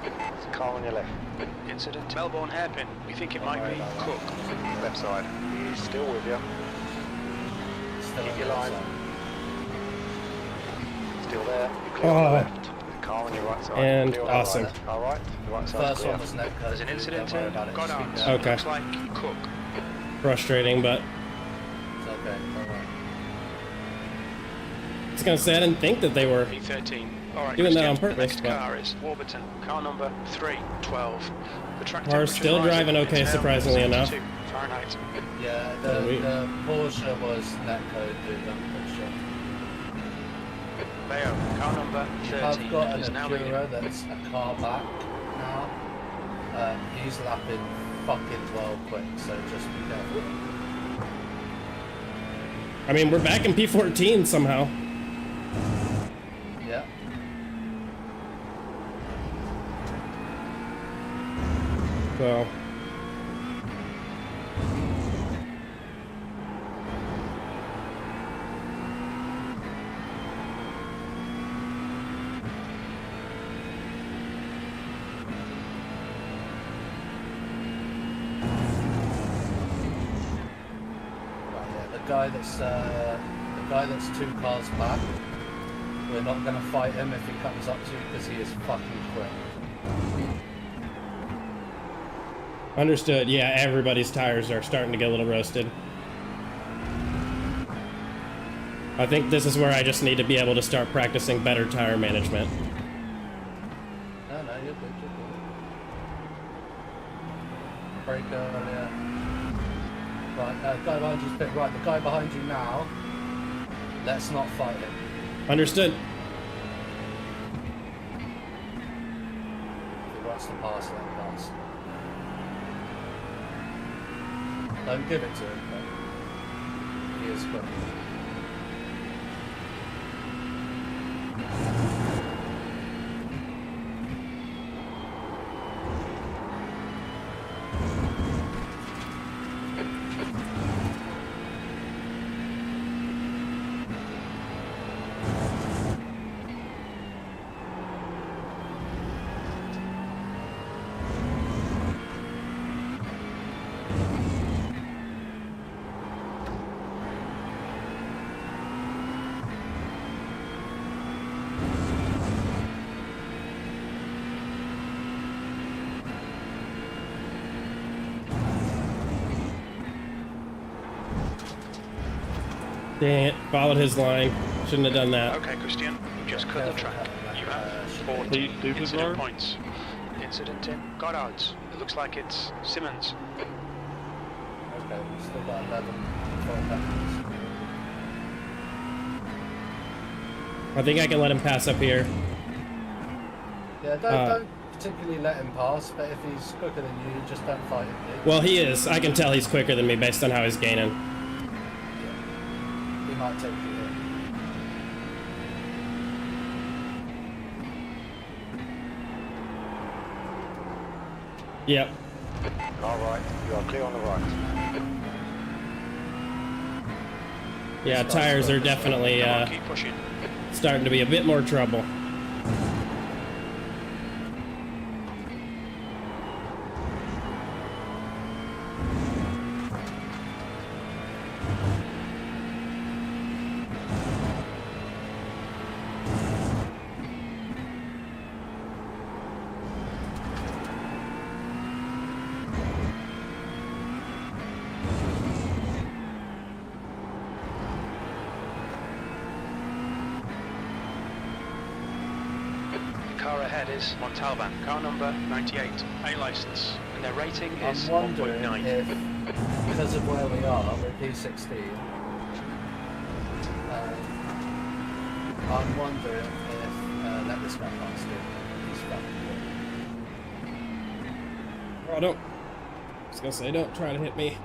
There's a car on your left. Incident, Melbourne hairpin. We think it might be Cook. Left side. He's still with you. Still Keep on your the line. outside. Still there. You're clear on the Oh. left. There's a car on your right side. And Clear on awesome. The right. All right. The right side's First clear. one was net code. There's an incident Don't worry in about it. Goddard. Just keep going. Okay. Looks like Cook. Frustrating, but It's okay, don't worry. was gonna say I didn't think that they were P13. All right, doing that on Christian, purpose, the next but car is Warburton, car number 312. The track We're temperature still rising. driving okay, It's now surprisingly enough. 72 Fahrenheit. Yeah, the Porsche was netcode, dude, I'm pretty sure. Leo, car number 13 I've got an is now leading. Acura that's a car back now. He's lapping fucking well quick, so just be careful. I mean, we're back in P14 somehow. Yeah. So The guy that's 2 cars back, we're not going to fight him if he comes up to you because he is fucking quick. understood. Yeah, everybody's tires are starting to get a little roasted. I think this is where I just need to be able to start practicing better tire management. No, you're good, you're good. Brake earlier. Right, guy behind you's pit right. The guy behind you now, let's not fight him. Understood. If he wants to pass, let him pass. Don't give it to him, but he is quick. Dang it, followed his line. Shouldn't have done that. Okay, Christian, you just cut the track. You have 14 Please, stupid incident car. points. Incident in Goddard's. It looks like it's Simmons. Okay, we've still got 11 seconds. I think I can let him pass up here. Yeah, don't particularly let him pass, but if he's quicker than you, just don't fight him. Dude. Well, he is. I can tell he's quicker than me based on how he's gaining. He might take you here. Yep. All right, you are clear on the right. Yeah, tires are definitely Come on, keep pushing. starting to be a bit more trouble. Car ahead is Montalban, car number 98, A license, and their rating is I'm wondering 1.9. if, because of where we are, we're P16, I'm wondering if, let this guy pass dude. He's fucking good. Oh, don't. I was gonna say, don't try to hit me.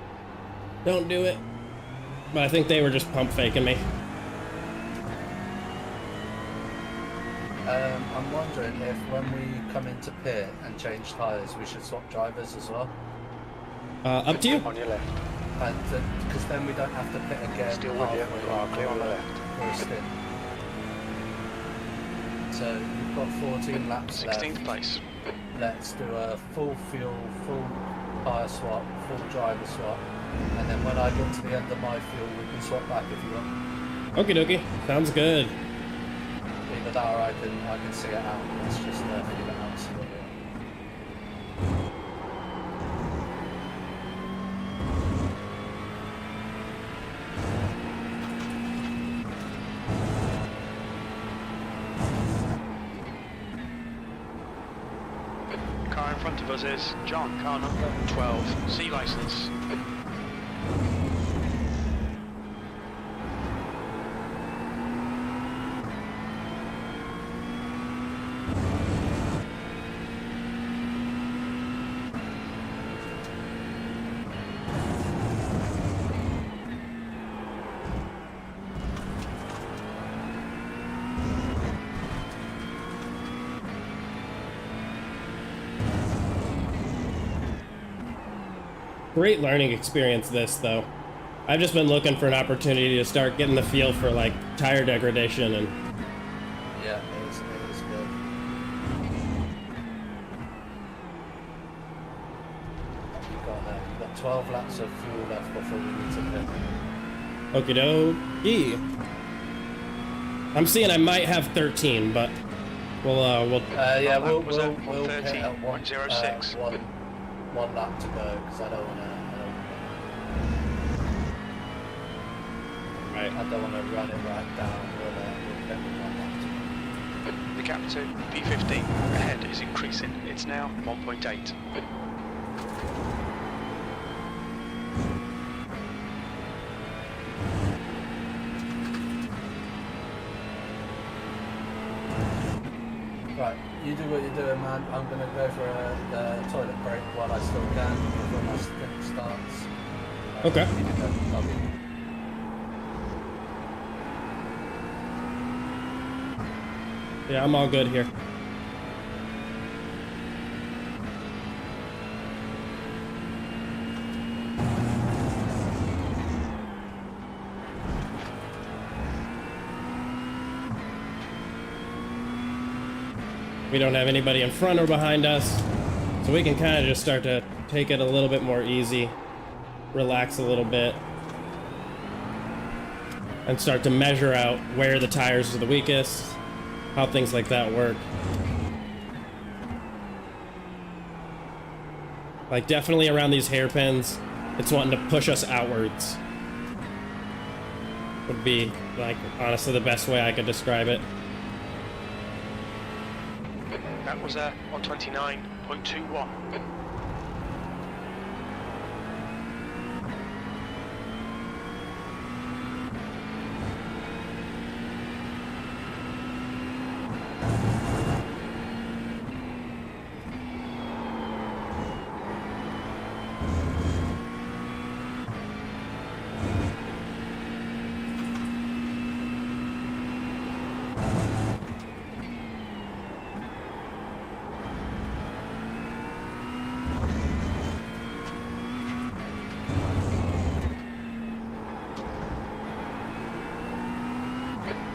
Don't do it. But I think they were just pump faking me. I'm wondering if when we come into pit and change tyres, we should swap drivers as well. Up to you. On your left. And because then we don't have to pit again. Still with you. You are clear on the left. For a stint. So you've got 14 laps 16th left. place. Let's do a full fuel, full tyre swap, full driver swap, and then when I get to the end of my fuel, we can swap back if you want. Okie dokie. Sounds good. Either that or I can see it out. Let's just figure it out. See what we are. us is John, car number 12, C license. Great learning experience this though. I've just been looking for an opportunity to start getting the feel for like tire degradation and Yeah, it is good. You've got 12 laps of fuel left before we need to pit. okie dokie. I'm seeing I might have 13, but we'll Yeah, we'll was at pit at 1:30.06. One lap to go because I don't want to run it right down. We'll pit with 1 lap to go. The gap to P15 ahead is increasing. It's now 1.8. Right, you do what you're doing, man. I'm going to go for a toilet break while I still can before my sprint starts. Okay. I'll be... Yeah, I'm all good here. We don't have anybody in front or behind us, so we can kind of just start to take it a little bit more easy, relax a little bit, and start to measure out where the tires are the weakest, how things like that work. Like definitely around these hairpins, it's wanting to push us outwards. Would be like honestly the best way I could describe it. That was 129.21.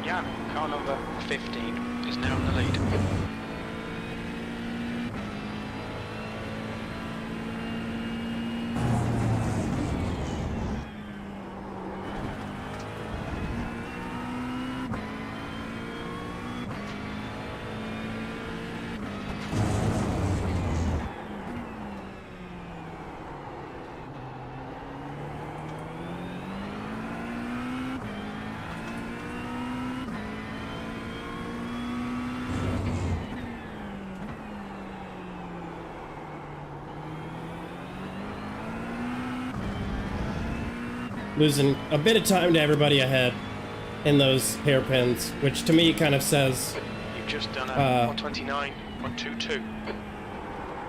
Yeah, car number 15 is now in the lead. Losing a bit of time to everybody ahead in those hairpins, which to me kind of says You've just done a 129.22.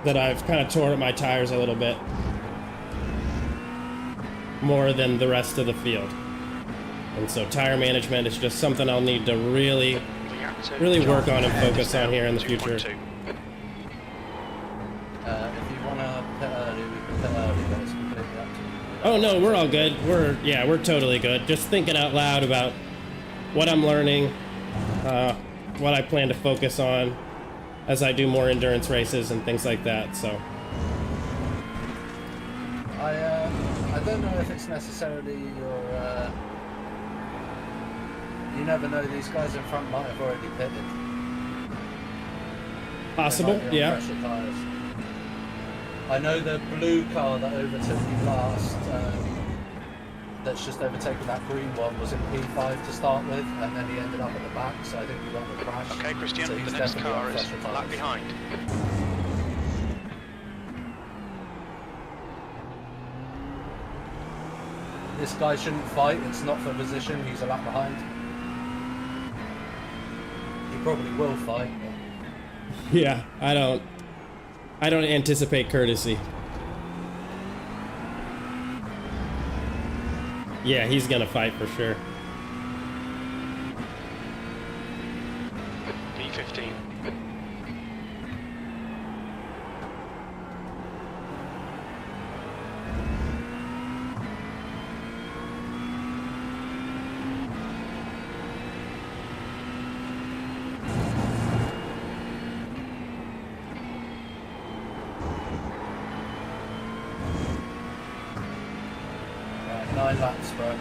that I've kind of tore up my tires a little bit more than the rest of the field. And so tire management is just something I'll need to really work on and focus on here in the future. If you want to pit early, we can pit early, but it's completely up to you. Oh no, we're all good. We're totally good. Just thinking out loud about what I'm learning, what I plan to focus on as I do more endurance races and things like that. So I don't know if it's necessarily your. You never know. These guys in front might have already pitted. possible, They might be on yeah. fresher tyres. I know the blue car that overtook you last, that's just overtaken that green one, was in P5 to start with, and then he ended up at the back, so I think he got the crash. Okay, Christian, So he's the next definitely on car is fresher a lap tyres. behind. this guy shouldn't fight. It's not for position. He's a lap behind. He probably will fight. But... Yeah, I don't anticipate courtesy. Yeah, he's gonna fight for sure. P15. Right, 9 laps, bro.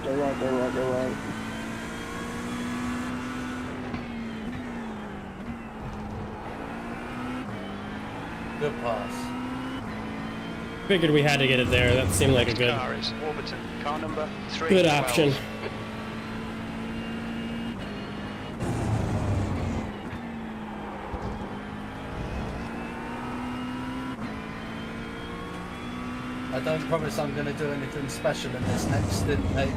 Go right, go right, go right. Good pass. Figured we had to get it there. That seemed like a Next good car is Warburton. Car number 3. good option. I don't promise I'm going to do anything special in this next stint, mate.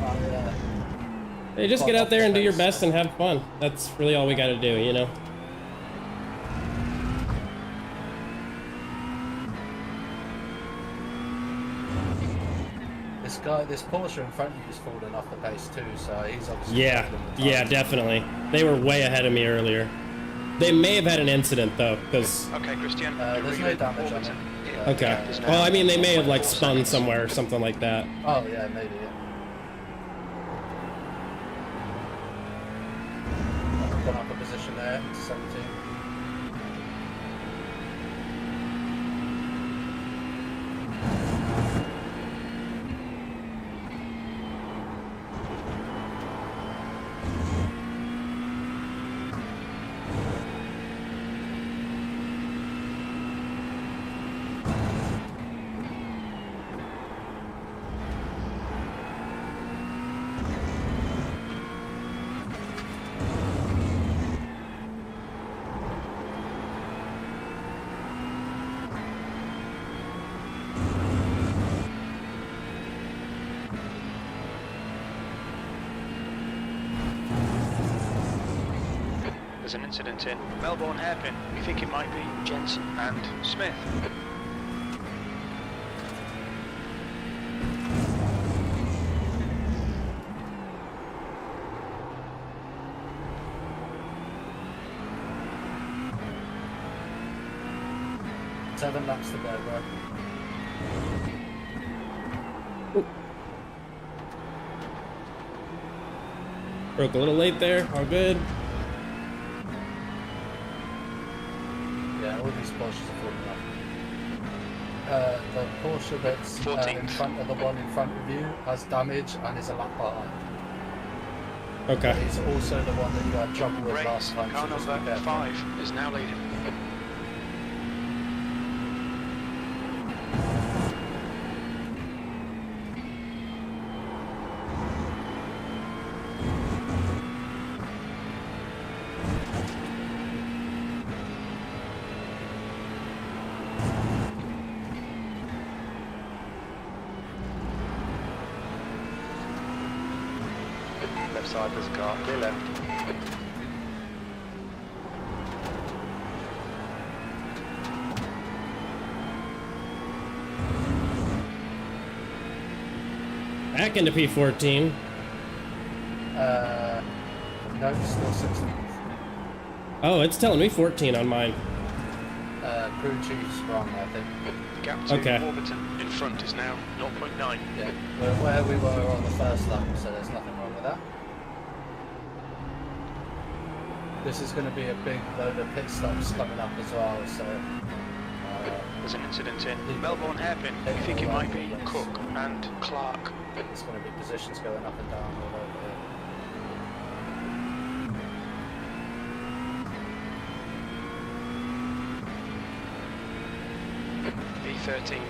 Hey, just get out there and do your best and have fun. That's really all we got to do, you know? This Porsche in front of you is falling off the pace too, so he's obviously... Yeah, yeah, definitely. They were way ahead of me earlier. They may have had an incident though, because... Okay, Christian. there's no damage on it. Okay. Well, I mean, they may have like spun somewhere or something like that. Oh yeah, maybe, yeah. I've gone up a position there, 17. There's an incident in Melbourne Hairpin. We think it might be Jensen and Smith. Seven laps to go, bro. Broke a little late there. All good. Yeah, all these Porsches are falling off. The Porsche that's in front of the one in front of you has damage and is a lap behind. Okay. But it's also the one that you had trouble with Race, last time. car so just be number careful. 5 is now leading. Left side there's a car, clear left. Back into P14. No, still 16th. Oh, it's telling me 14 on mine. Crew chief's wrong, I think. The gap to Okay. Warburton in front is now 0.9. Yeah, we're where we were on the first lap, so there's nothing wrong with that. This is going to be a big load of pit stops coming up as well, so... There's an incident in Melbourne Hairpin. We think it might be Cook and Clark. There's going to be positions going up and down all over here. P13.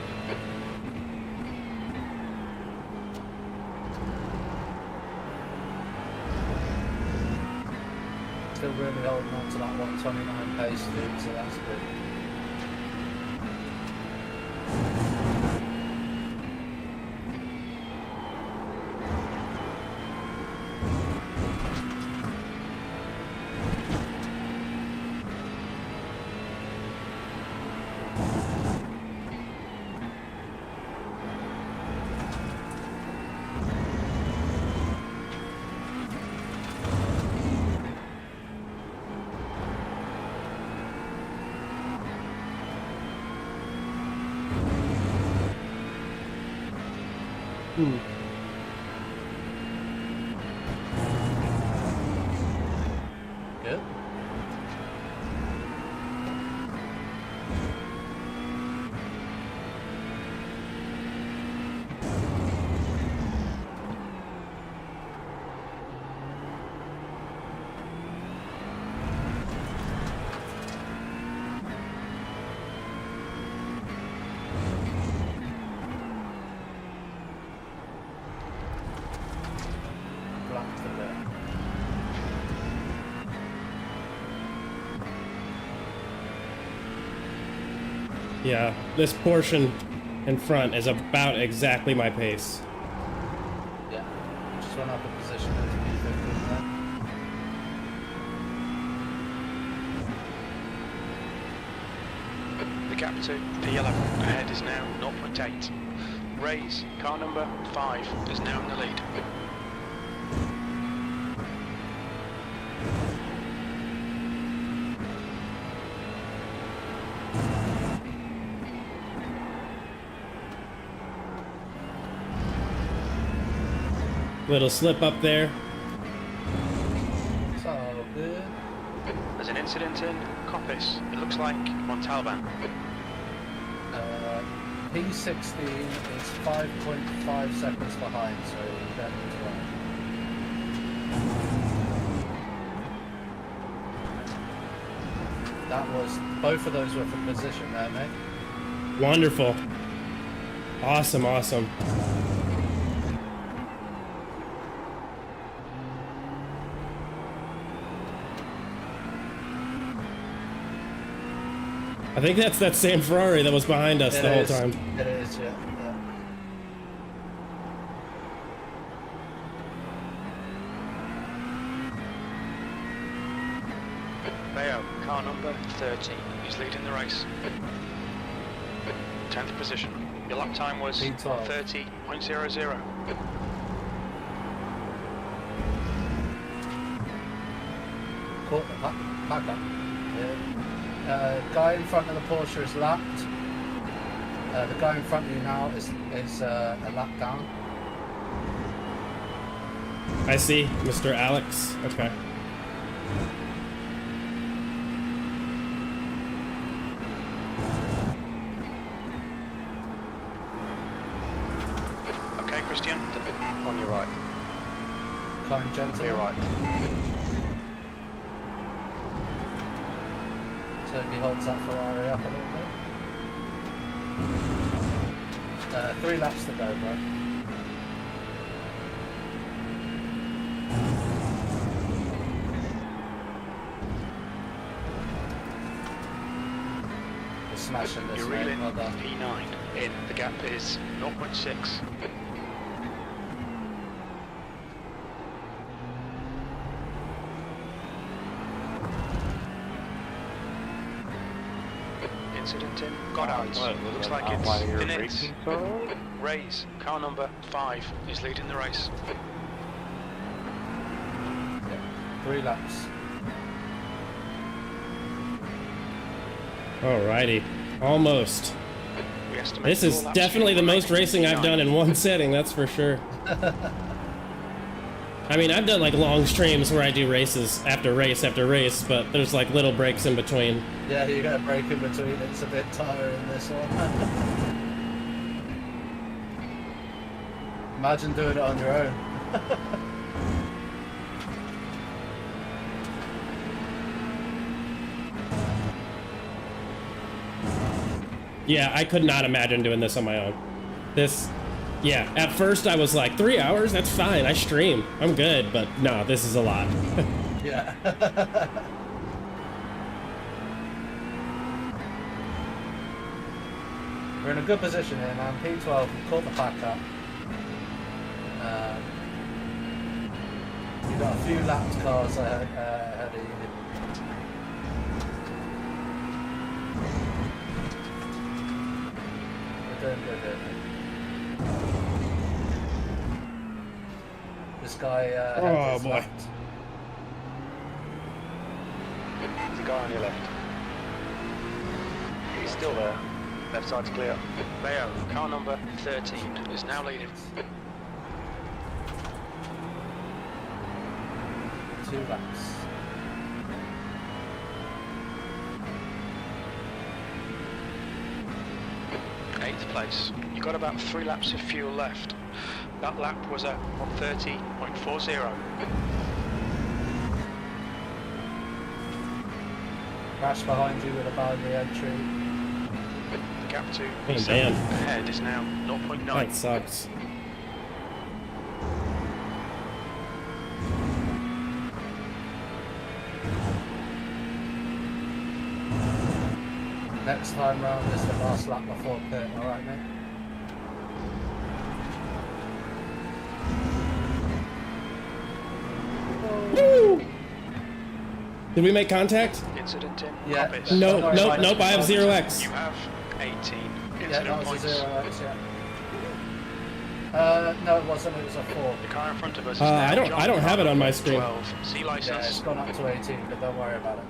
Still really holding on to to that 129 pace, dude, so that's good. Good. Black to there. Yeah, this portion in front is about exactly my pace. Yeah. Just went up a position into P15 there. The gap to P11 ahead is now 0.8. Ray's car number 5 is now in the lead. Little slip up there. So good. There's an incident in Coppice. It looks like Montalban. P16 is 5.5 seconds behind, so that is right. That was, both of those were for position there, mate. Wonderful. Awesome, awesome. I think that's that same Ferrari that was behind us the whole time. It is, yeah. Mayo, car number 30, he's leading the race. 10th position. Your lap time was P12. 30.00. Cool. Back up. Yeah. Guy in front of the Porsche is lapped. The guy in front of you now is a lap down. I see, Mr. Alex. Okay. Okay, Christian. On your right. Kind gentleman. Your right. So he holds that Ferrari up a little bit. 3 laps to go, bro. We're smashing this, You're mate. reeling Well done. P9 in. The gap is 0.6. Incident in Goddard. Looks like it's Finitz. Ray's car number 5 is leading the race. 3 laps. Alrighty. Almost. We estimate This is 4 laps definitely the to most racing I've done in one setting, that's for sure. I mean, I've done like long streams where I do races after race after race, but there's like little breaks in between. Yeah, you got a break in between. It's a bit tiring, this one. Imagine doing it on your own. Yeah, I could not imagine doing this on my own. Yeah, at first I was like, 3 hours? That's fine, I stream. I'm good, but no, this is a lot. Yeah. We're in a good position here, man. P12, we caught the pack up. We've got a few lapped cars ahead of you. We're doing good here. This guy Oh boy. left. There's a guy on your left. He's still there. Left side's clear. Leo, car number 13 is now leading. 2 laps. Eighth place. You've got about 3 laps of fuel left. That lap was at 130.40. Crash behind you with a bad re-entry. The gap to Oh, P7 man. ahead is now 0.9. That sucks. Next time round is the last lap before pit, alright mate? Woo! Did we make contact? Incident in Yeah. cockpit. No, Sorry, nope, minus nope. I have 0x. You have 18 Yeah, incident that was points. a 0x, yeah. No it wasn't, it was a 4. The car in front of us is I now don't have it on my screen. 12. C Yeah, it's license. gone up to 18, but don't worry about it.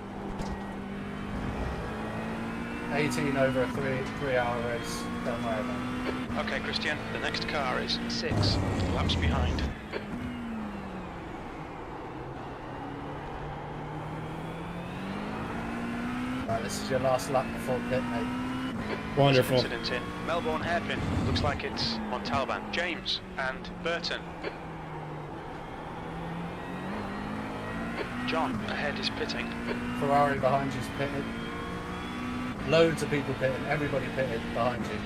18 over a 3-hour race, don't worry about it. Okay, Christian, the next car is 6 laps behind. Right, this is your last lap before pit, mate. Wonderful. Incident in Melbourne hairpin. Looks like it's Montalban, James and Burton. John ahead is pitting. Ferrari behind you's pitted. Loads of people pitting, everybody pitted behind you.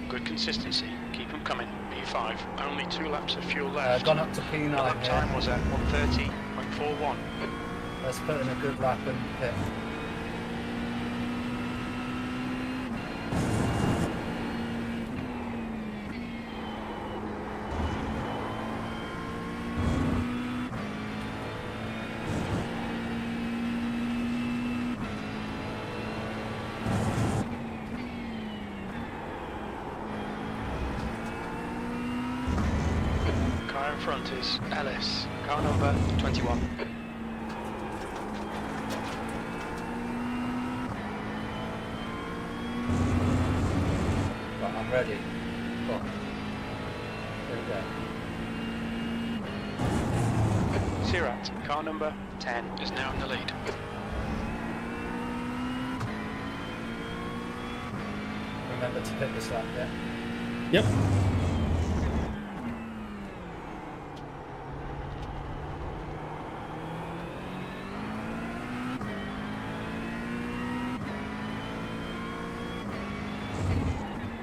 Good consistency. Keep them coming. P5. Only 2 laps of fuel left. Gone up to The P9 lap here. time was at 130.41. Let's put in a good lap and pit. Car in front is Ellis. Car number 21. Right, I'm ready. Go on. Here we go. Sirat, car number 10, is now in the lead. Remember to pit this lap, yeah? Yep.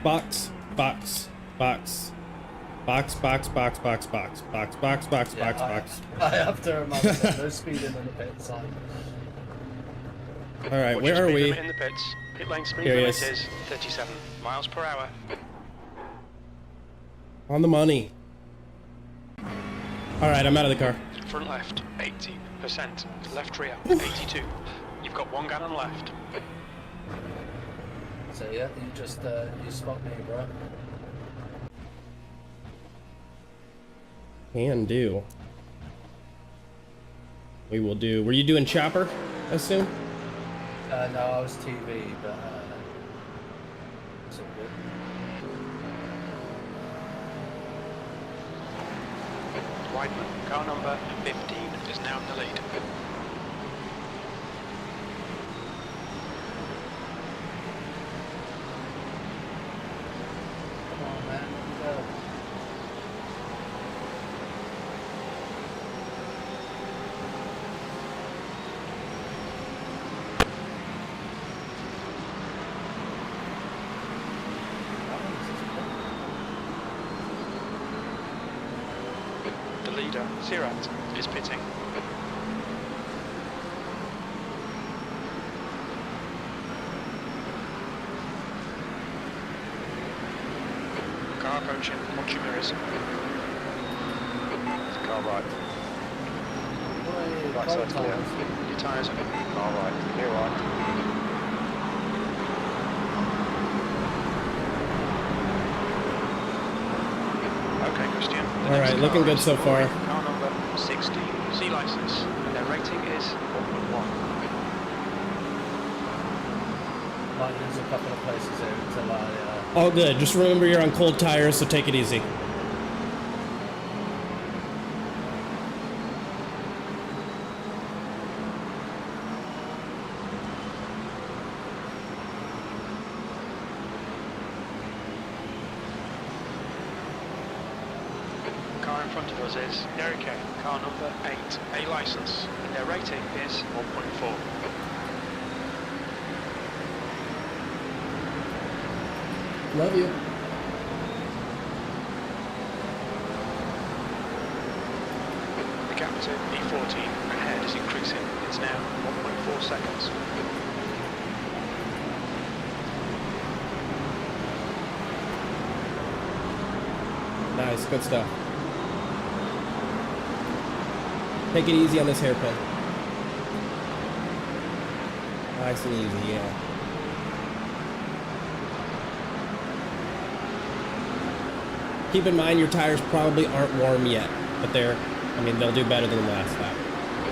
Box, box, box. Box, box, box, box, box, box, box, box, Yeah, box, box. I have to remind myself, no speeding in the pit sign. All right, Watch where your are speed we? limit in the pits. Pit lane speed Here he limit is. is 37 miles per hour. On the money. All right, I'm out of the car. Front left, 80%. Left rear, 82. You've got 1 gallon left. So yeah, you just, you spot me, bro. Can do. We will do. Were you doing chopper, I assume? No, I was TV, but, it's all good. Weidman, car number 15, is now in the lead. Come on, man, go. The leader, Sirat, is pitting. Car approaching. Watch your mirrors. Car right. Right side's clear. Your tyres. Car right. Clear right. Okay, Christian. The All next right, looking car good is so far. Car number 16, C license, and their rating is 1.1. Might lose a couple of places here until I. All good. Just remember you're on cold tires, so take it easy. Car in front of us is Derek A, car number 8, A license, and their rating is 1.4. Love you. The gap to E14 ahead is increasing. It's now 1.4 seconds. Nice, good stuff. Take it easy on this hairpin. Nice and easy, yeah. Keep in mind your tires probably aren't warm yet, but they'll do better than the last lap.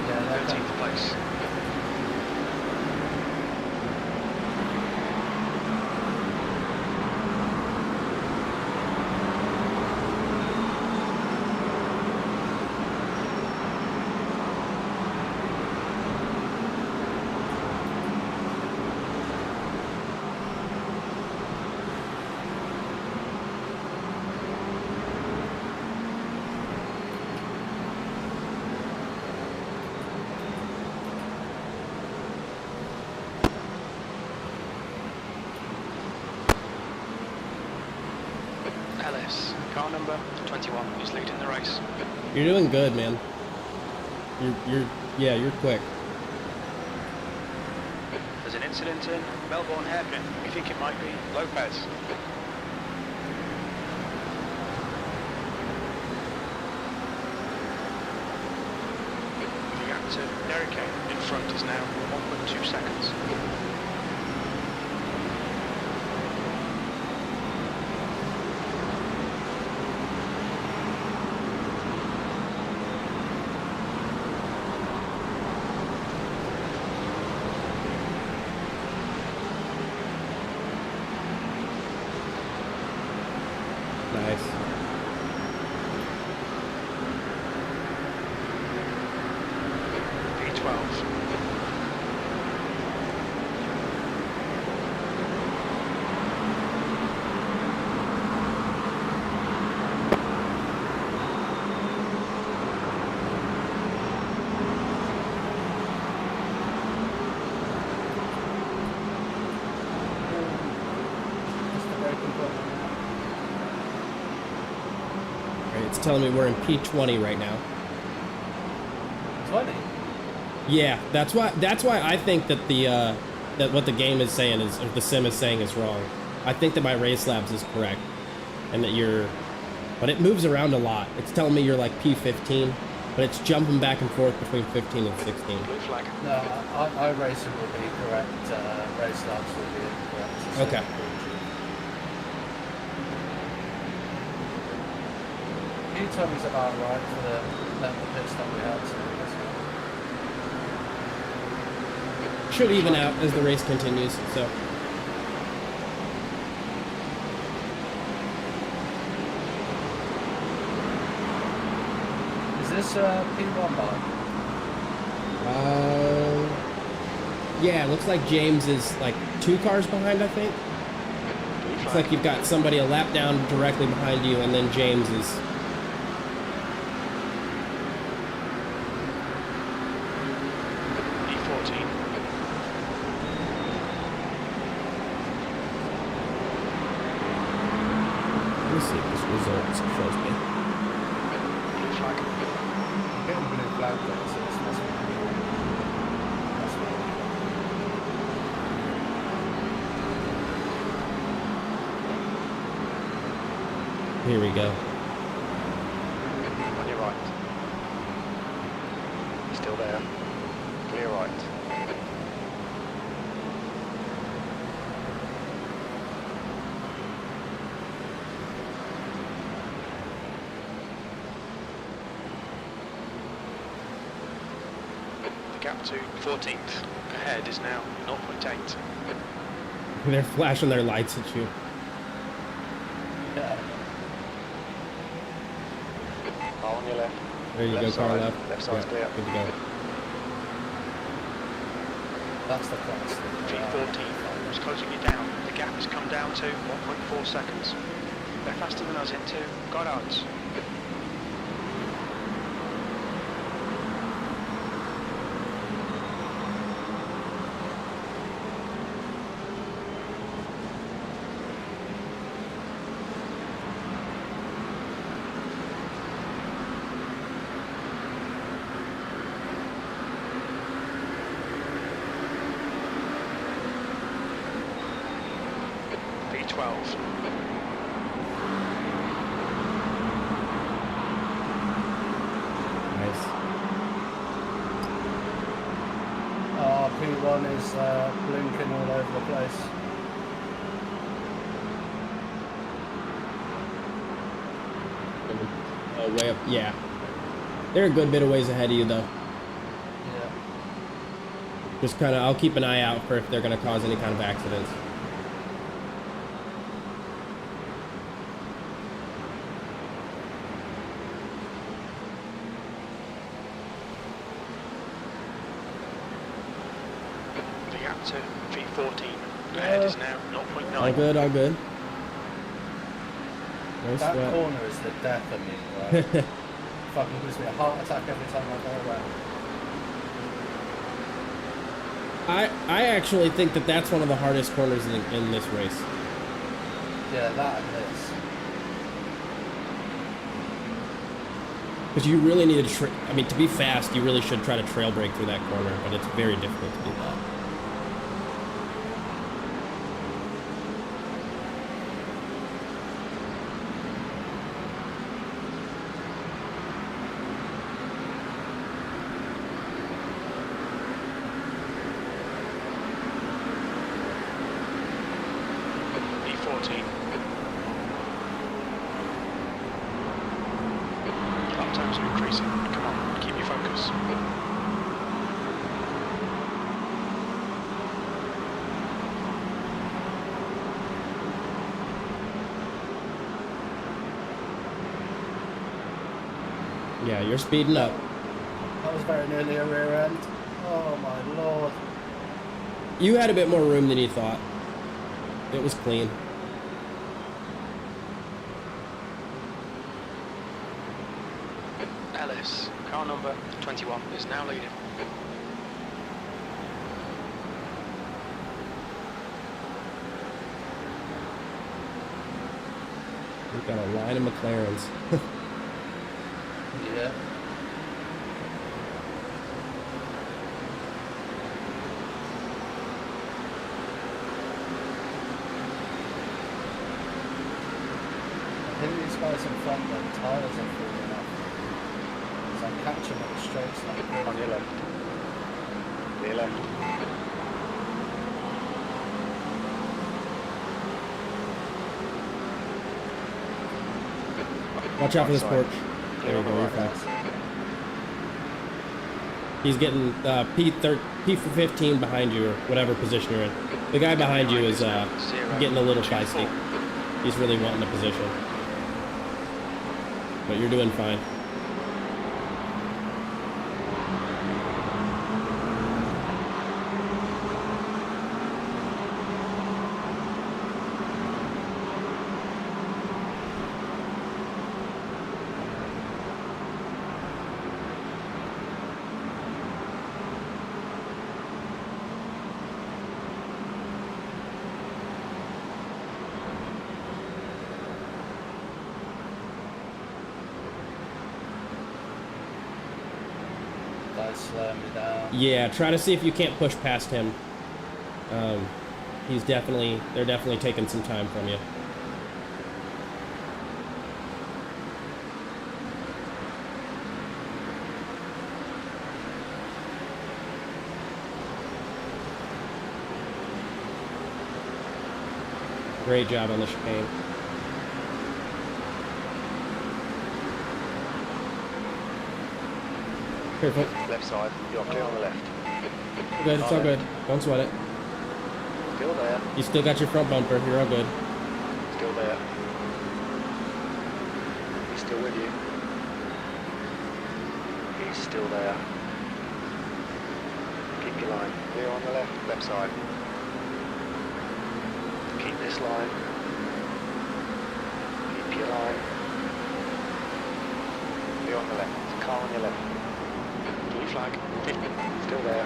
Yeah, 13th place. LS, car number 21, is leading the race. You're doing good, man. You're quick. There's an incident in Melbourne hairpin. We think it might be Lopez. The gap to Derek A in front is now 1.2 seconds. Nice. P12. It's telling me we're in P20 right now. 20. Yeah, that's why I think that that what the game is saying is, or the sim is saying, is wrong. I think that my race labs is correct, and that but it moves around a lot. It's telling me you're like P15, but it's jumping back and forth between 15 and 16. Blue flag. No, iRacing will be correct. Race labs will be incorrect. Okay. P20's about right for the length of pit stop we had. So Should even out as the race continues. So is this P1 bar? yeah, it looks like James is like 2 cars behind, I think. It's like you've got somebody a lap down directly behind you, and then James is. E14. Let me see what this results shows me. Blue flag. I'm getting blue flag there, so this must be. Here we go. On your right. Still there. Clear right. The gap to 14th ahead is now 0.8. They're flashing their lights at you. Yeah. Car on your left. There you Left go, car side. left. Left side's clear. Good to go. That's the cross. V14 is closing you down. The gap has come down to 1.4 seconds. They're faster than us into Goddard's. V12. Nice. Oh, P1 is blinking all over the place. Way up, yeah. They're a good bit of ways ahead of you, though. Yeah. Just kind of, I'll keep an eye out for if they're going to cause any kind of accidents. The gap to V14 ahead is now 0.9. All good, all good. No That sweat. corner is the death of me, right? Fucking gives me a heart attack every time I go around. I actually think that that's one of the hardest corners in this race. Yeah, that and this. Because you really need to, I mean, to be fast, you really should try to trail brake through that corner, but it's very difficult to do that. V14. Lap times are increasing. Come on, keep your focus. Yeah, you're speeding up. That was very nearly a rear end. Oh my lord. You had a bit more room than you thought. It was clean. Ellis, car number 21, is now leading. We've got a line of McLarens. Yeah. I think these guys in front, their tyres are falling off. So I'm catching at the straights like this. On your left. Clear left. Watch out for this Right porch. side. There you on go, the you're right. fine. He's getting P15 behind you, or whatever position you're in. The guy behind you is getting a little feisty. He's really wanting a position. But you're doing fine. Guys slowing me down. Yeah, try to see if you can't push past him. They're definitely taking some time from you. Great job on the chicane. Careful. Left side. You're clear on the left. Good, it's all good. Don't sweat it. Still there. You still got your front bumper. You're all good. Still there. He's still with you. He's still there. Keep your line. Clear on the left side. Keep this line. Keep your line. Clear on the left. There's a car on your left. Blue flag. Still there.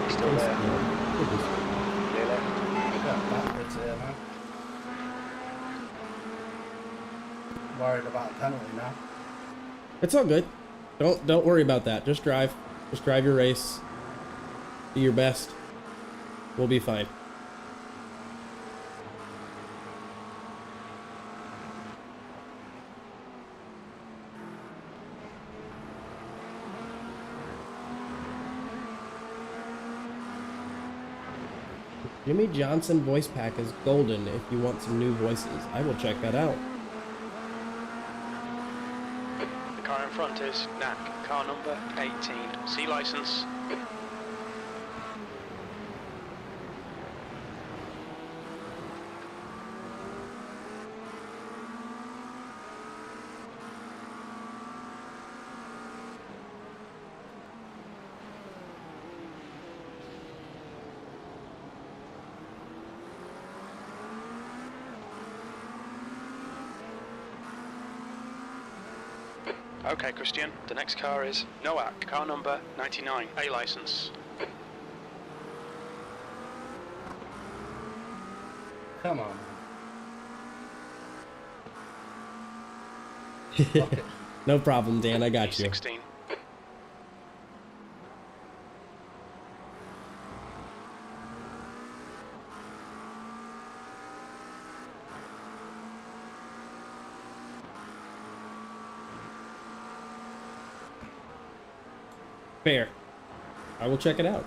He's still there. Clear left. Yeah, backwards here, man. Worried about a penalty now. It's all good. Don't worry about that. Just drive. Just drive your race. Do your best. We'll be fine. Jimmy Johnson voice pack is golden if you want some new voices. I will check that out. The car in front is NAC, car number 18. C license. Okay, Christian, the next car is NOAC, car number 99, A license. Come on. Fuck it. No problem, Dan. I got you. 16. Fair. I will check it out.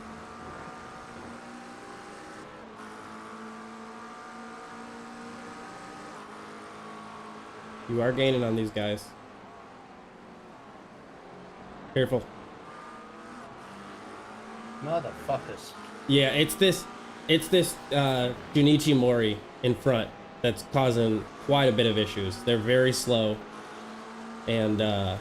You are gaining on these guys. Careful. Motherfuckers. Yeah, it's this Junichi Mori in front that's causing quite a bit of issues. They're very slow, and they're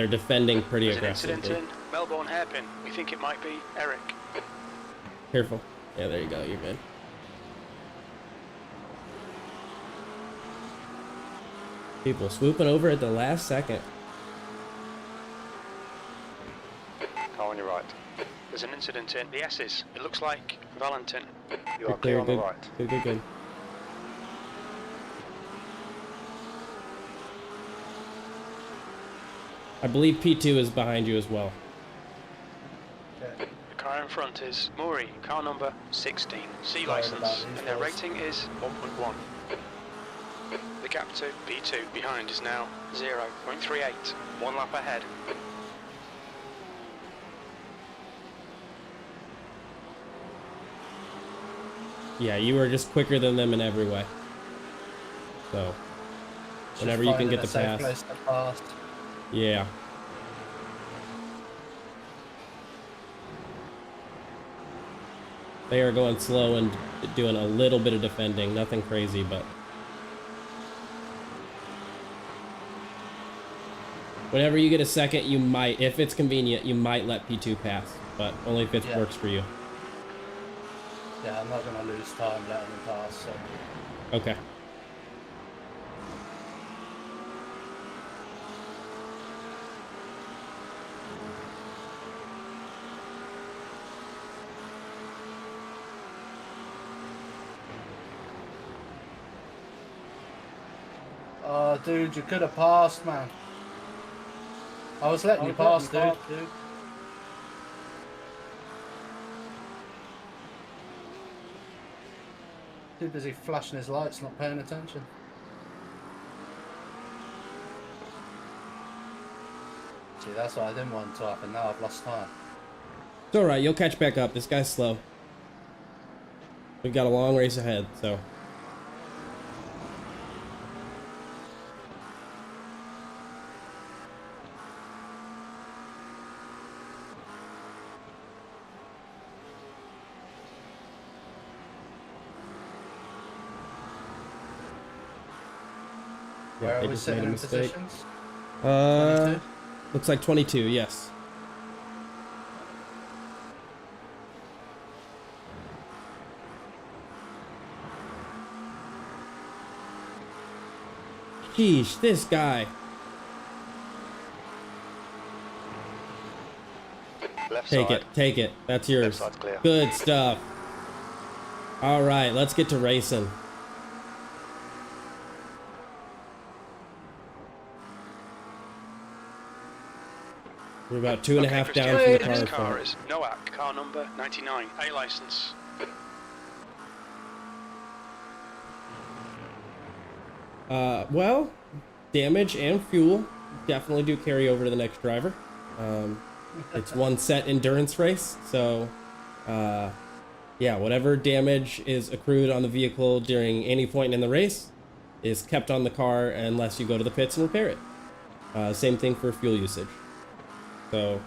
defending pretty There's an aggressively. incident in Melbourne hairpin. We think it might be Eric. Careful. Yeah, there you go. You're good. People swooping over at the last second. Car on your right. There's an incident in the S's. It looks like Valentin. You are clear on the good. right. Good. I believe P2 is behind you as well. Okay. The car in front is Maury, car number 16, C Sorry license, about these and their guys. rating is 1.1. The gap to P2 behind is now 0.38, one lap ahead. Yeah, you are just quicker than them in every way. So, Just whenever you can finding get a the safe pass. place to pass. Yeah. They are going slow and doing a little bit of defending, nothing crazy, but whenever you get a second, you might, if it's convenient, you might let P2 pass, but only if it Yeah. works for you. Yeah, I'm not going to lose time letting them pass, so. Okay. Oh, dude, you could have passed, man. I was letting you pass, dude. Too busy flashing his lights, not paying attention. See, that's what I didn't want to happen. Now I've lost time. It's alright, you'll catch back up. This guy's slow. We've got a long race ahead, so. Where they are we just made sitting a in mistake. positions? 22? Looks like 22, yes. Sheesh, this guy. Left Take side. it, take it. That's Left yours. side's clear. Good stuff. All right, let's get to racing. We're about 2.5 down from the car in Next car front. is Noack, car number 99, A license. Well, damage and fuel definitely do carry over to the next driver. It's one set endurance race, so yeah, whatever damage is accrued on the vehicle during any point in the race is kept on the car unless you go to the pits and repair it. Same thing for fuel usage. So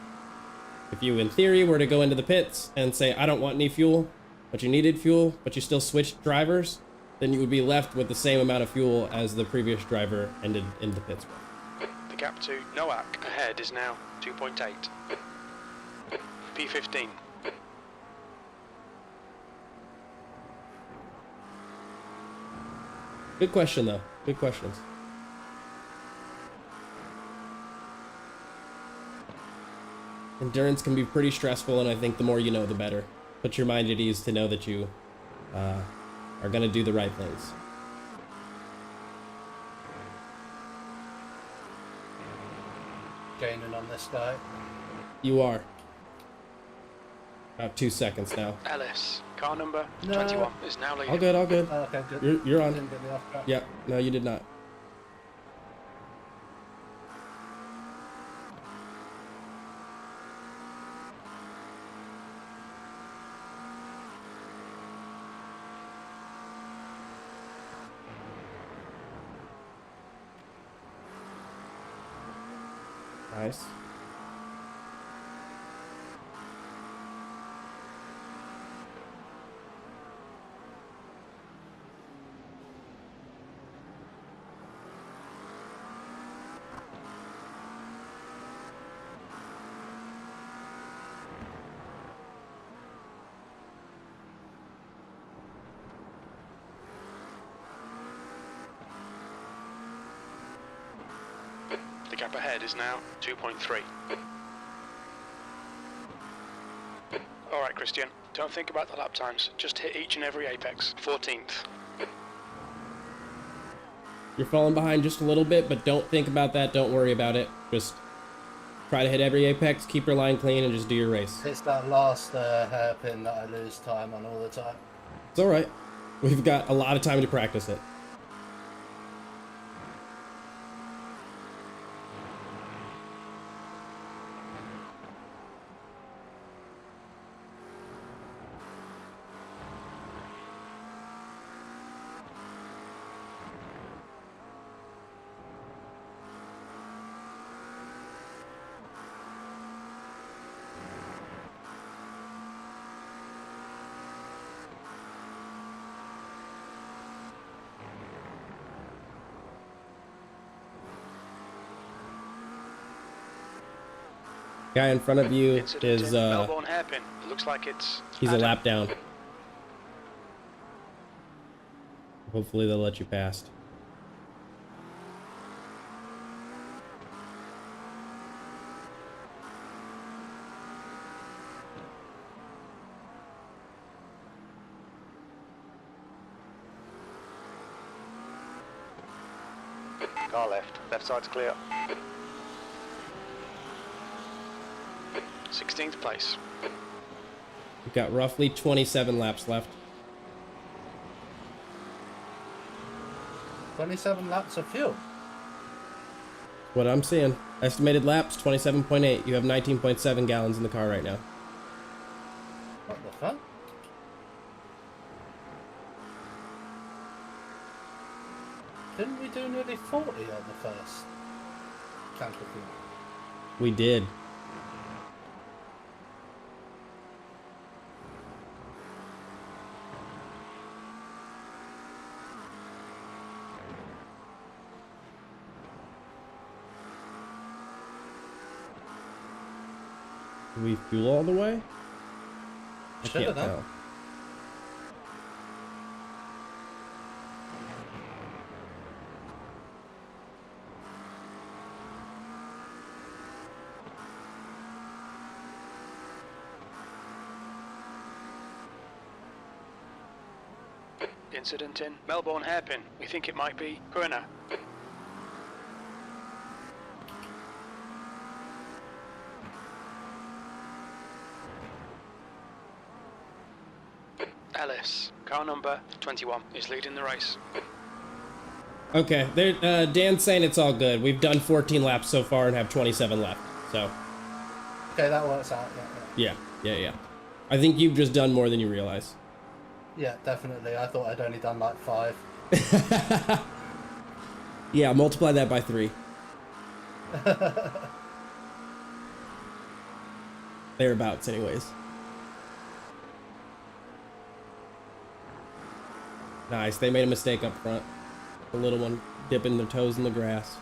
if you, in theory, were to go into the pits and say, I don't want any fuel, but you needed fuel, but you still switched drivers, then you would be left with the same amount of fuel as the previous driver ended in the pits with. The gap to Noack ahead is now 2.8. P15. Good question, though. Good questions. Endurance can be pretty stressful, and I think the more you know, the better. Put your mind at ease to know that you are going to do the right things. Gaining on this guy. You are. About 2 seconds now. Ellis, car number No. 21 is now leading. All good, all good. Oh, okay, good. You're on. Didn't get me off track. Yep. No, you did not. Nice. The gap ahead is now 2.3. Alright, Christian, don't think about the lap times. Just hit each and every apex. 14th. You're falling behind just a little bit, but don't think about that. Don't worry about it. Just try to hit every apex, keep your line clean, and just do your race. It's that last hairpin that I lose time on all the time. It's all right. We've got a lot of time to practice it. Guy in front of you Incident is, in Melbourne hairpin. It looks like it's he's a Adam. lap down. Hopefully they'll let you past. Car left. Left side's clear. 16th place. We've got roughly 27 laps left. 27 laps of fuel. What I'm seeing. Estimated laps, 27.8. You have 19.7 gallons in the car right now. What the fuck? Didn't we do nearly 40 on the first tank of fuel? We did. Do we fuel all the way? I Should have can't done. tell. Incident in Melbourne hairpin. We think it might be Corona. Ellis, car number 21, is leading the race. Okay, Dan's saying it's all good. We've done 14 laps so far and have 27 left. So, Okay, that works out. yeah. I think you've just done more than you realize. Yeah, definitely. I thought I'd only done like 5. Yeah, multiply that by 3. Thereabouts, anyways. Nice. They made a mistake up front. The little one dipping their toes in the grass.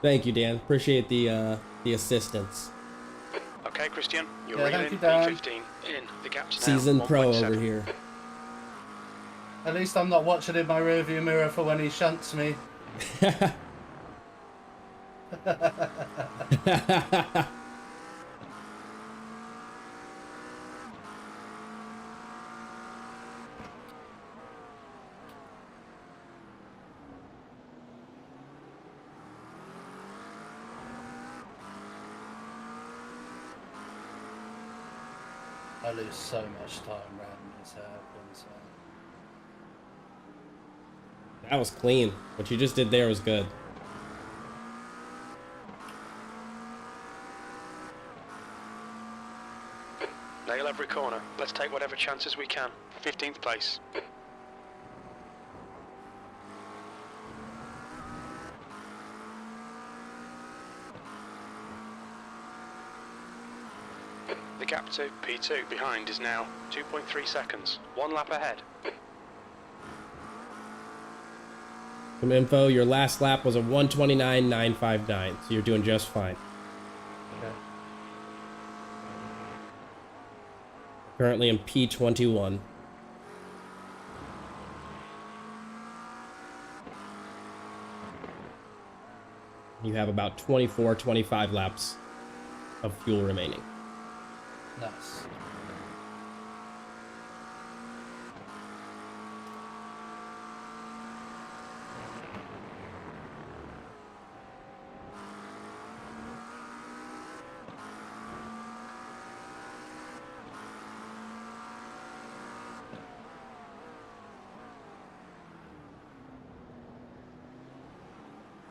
Thank you, Dan. Appreciate the assistance. Okay, Christian, you're Yeah, reeling thank you, Dan. P15 in. The gap's now Seasoned pro 1.7. over here. At least I'm not watching in my rearview mirror for when he shunts me. I lose so much time round his hairpins. That was clean. What you just did there was good. Nail every corner. Let's take whatever chances we can. 15th place. The gap to P2 behind is now 2.3 seconds. 1 lap ahead. Some info, your last lap was a 1:29.959, so you're doing just fine. Okay. Currently in P21. You have about 24, 25 laps of fuel remaining. Nice.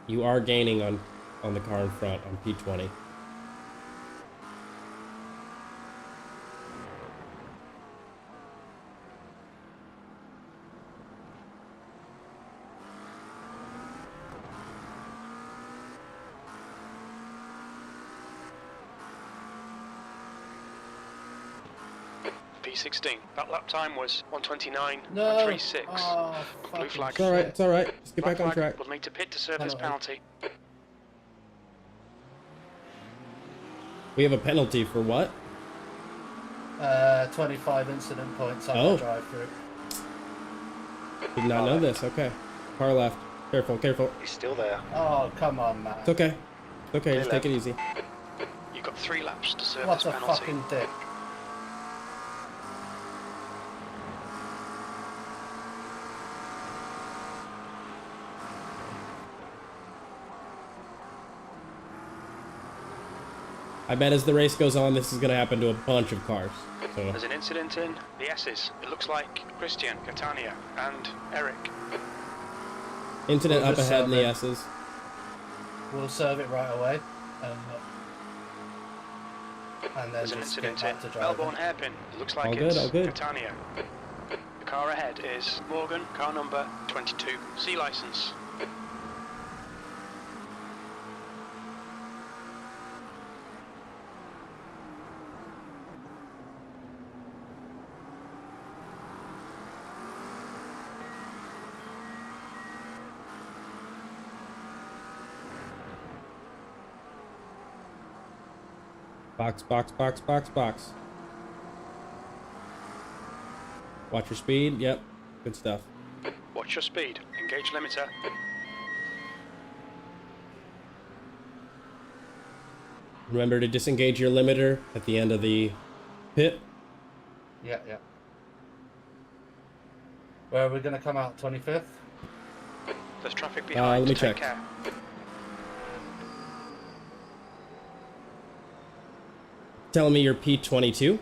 You are gaining on the car in front on P20. P16. That lap time was 1:29.36. No. Oh, Blue fucking flag. It's all right. shit. It's all right. Just get Black back on flag. track. We'll need to pit to serve this Penalty. penalty. We have a penalty for what? 25 incident points on Oh. the drive through. Did not know this. Okay. Car left. Careful, careful. He's still there. Oh, come on, man. It's okay. It's okay. Just take it easy. You've got 3 laps to serve What this a penalty. fucking dick. I bet as the race goes on, this is going to happen to a bunch of cars. So There's an incident in the S's. It looks like Christian, Catania, and Eric. incident We'll up just ahead in the serve S's. we'll serve it right away, and then There's an just get incident in back to driving. Melbourne hairpin. It looks like All good, it's all good. Catania. The car ahead is Morgan, car number 22. C license. Box, box, box, box, box. Watch your speed. Yep. Good stuff. Watch your speed. Engage limiter. Remember to disengage your limiter at the end of the pit. Yeah. Where are we going to come out? 25th? There's traffic behind. Let me Take check. care. Telling me you're P22.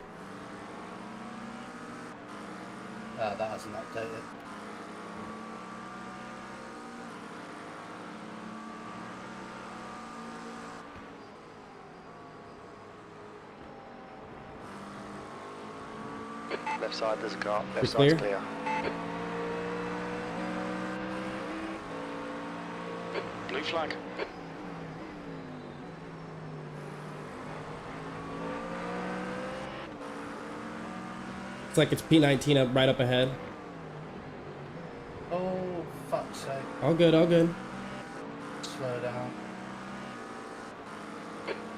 That hasn't updated. Left side, there's a car. Left It's side's clear? clear. Blue flag. It's like it's P19 up right up ahead. Oh, fuck's sake. All good, all good. Slow down.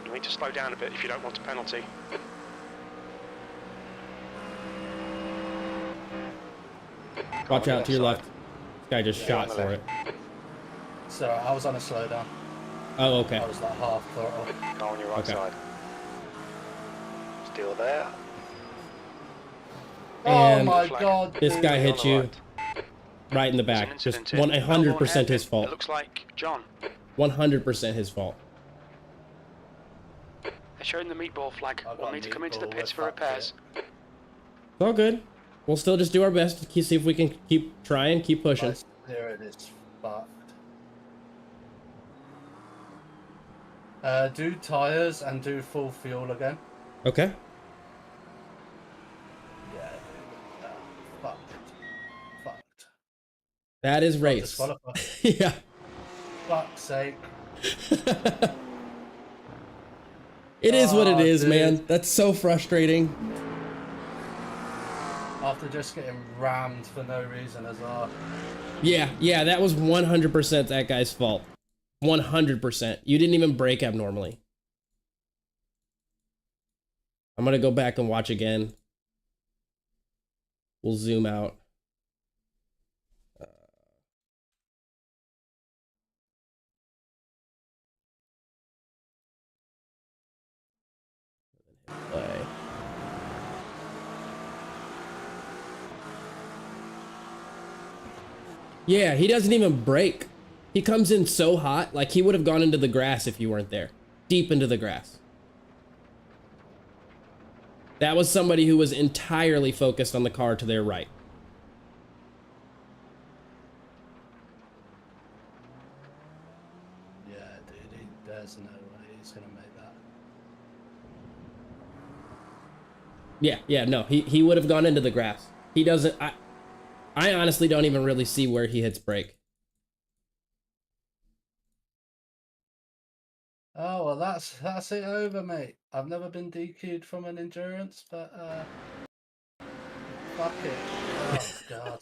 You need to slow down a bit if you don't want a penalty. Watch out to your left left. This guy just shot on the for it. left. So I was on a slowdown. Oh, okay. I was like half throttle. Car on your right Okay. side. Still there. Oh And my flag. god. This dude. guy On hit the you right. right in the There's an back. Just incident in Melbourne 100% his hairpin. It fault. looks like John. 100% his fault. They're showing the meatball flag. I've We'll got need to come into the meatball, pits for we're fucked repairs. It's all good. We'll still just do our best to see if we can keep trying, keep pushing. Nice. There it is. Fucked. Do tires and do full fuel again. Okay. Yeah, dude. Fucked. Fucked. That is race. Disqualified. Yeah. Fuck's sake. It is what it Oh, is, dude. man. That's so frustrating. After just getting rammed for no reason as well. Yeah, that was 100% that guy's fault. 100%. You didn't even brake abnormally. I'm gonna go back and watch again. We'll zoom out. Play. Yeah, he doesn't even brake. He comes in so hot, like he would have gone into the grass if you weren't there. Deep into the grass. That was somebody who was entirely focused on the car to their right. Yeah, dude, there's no way he's gonna make that. Yeah, no, he would have gone into the grass. He doesn't, I honestly don't even really see where he hits brake. Oh well, that's it over, mate. I've never been DQ'd from an endurance, but fuck it. Oh god,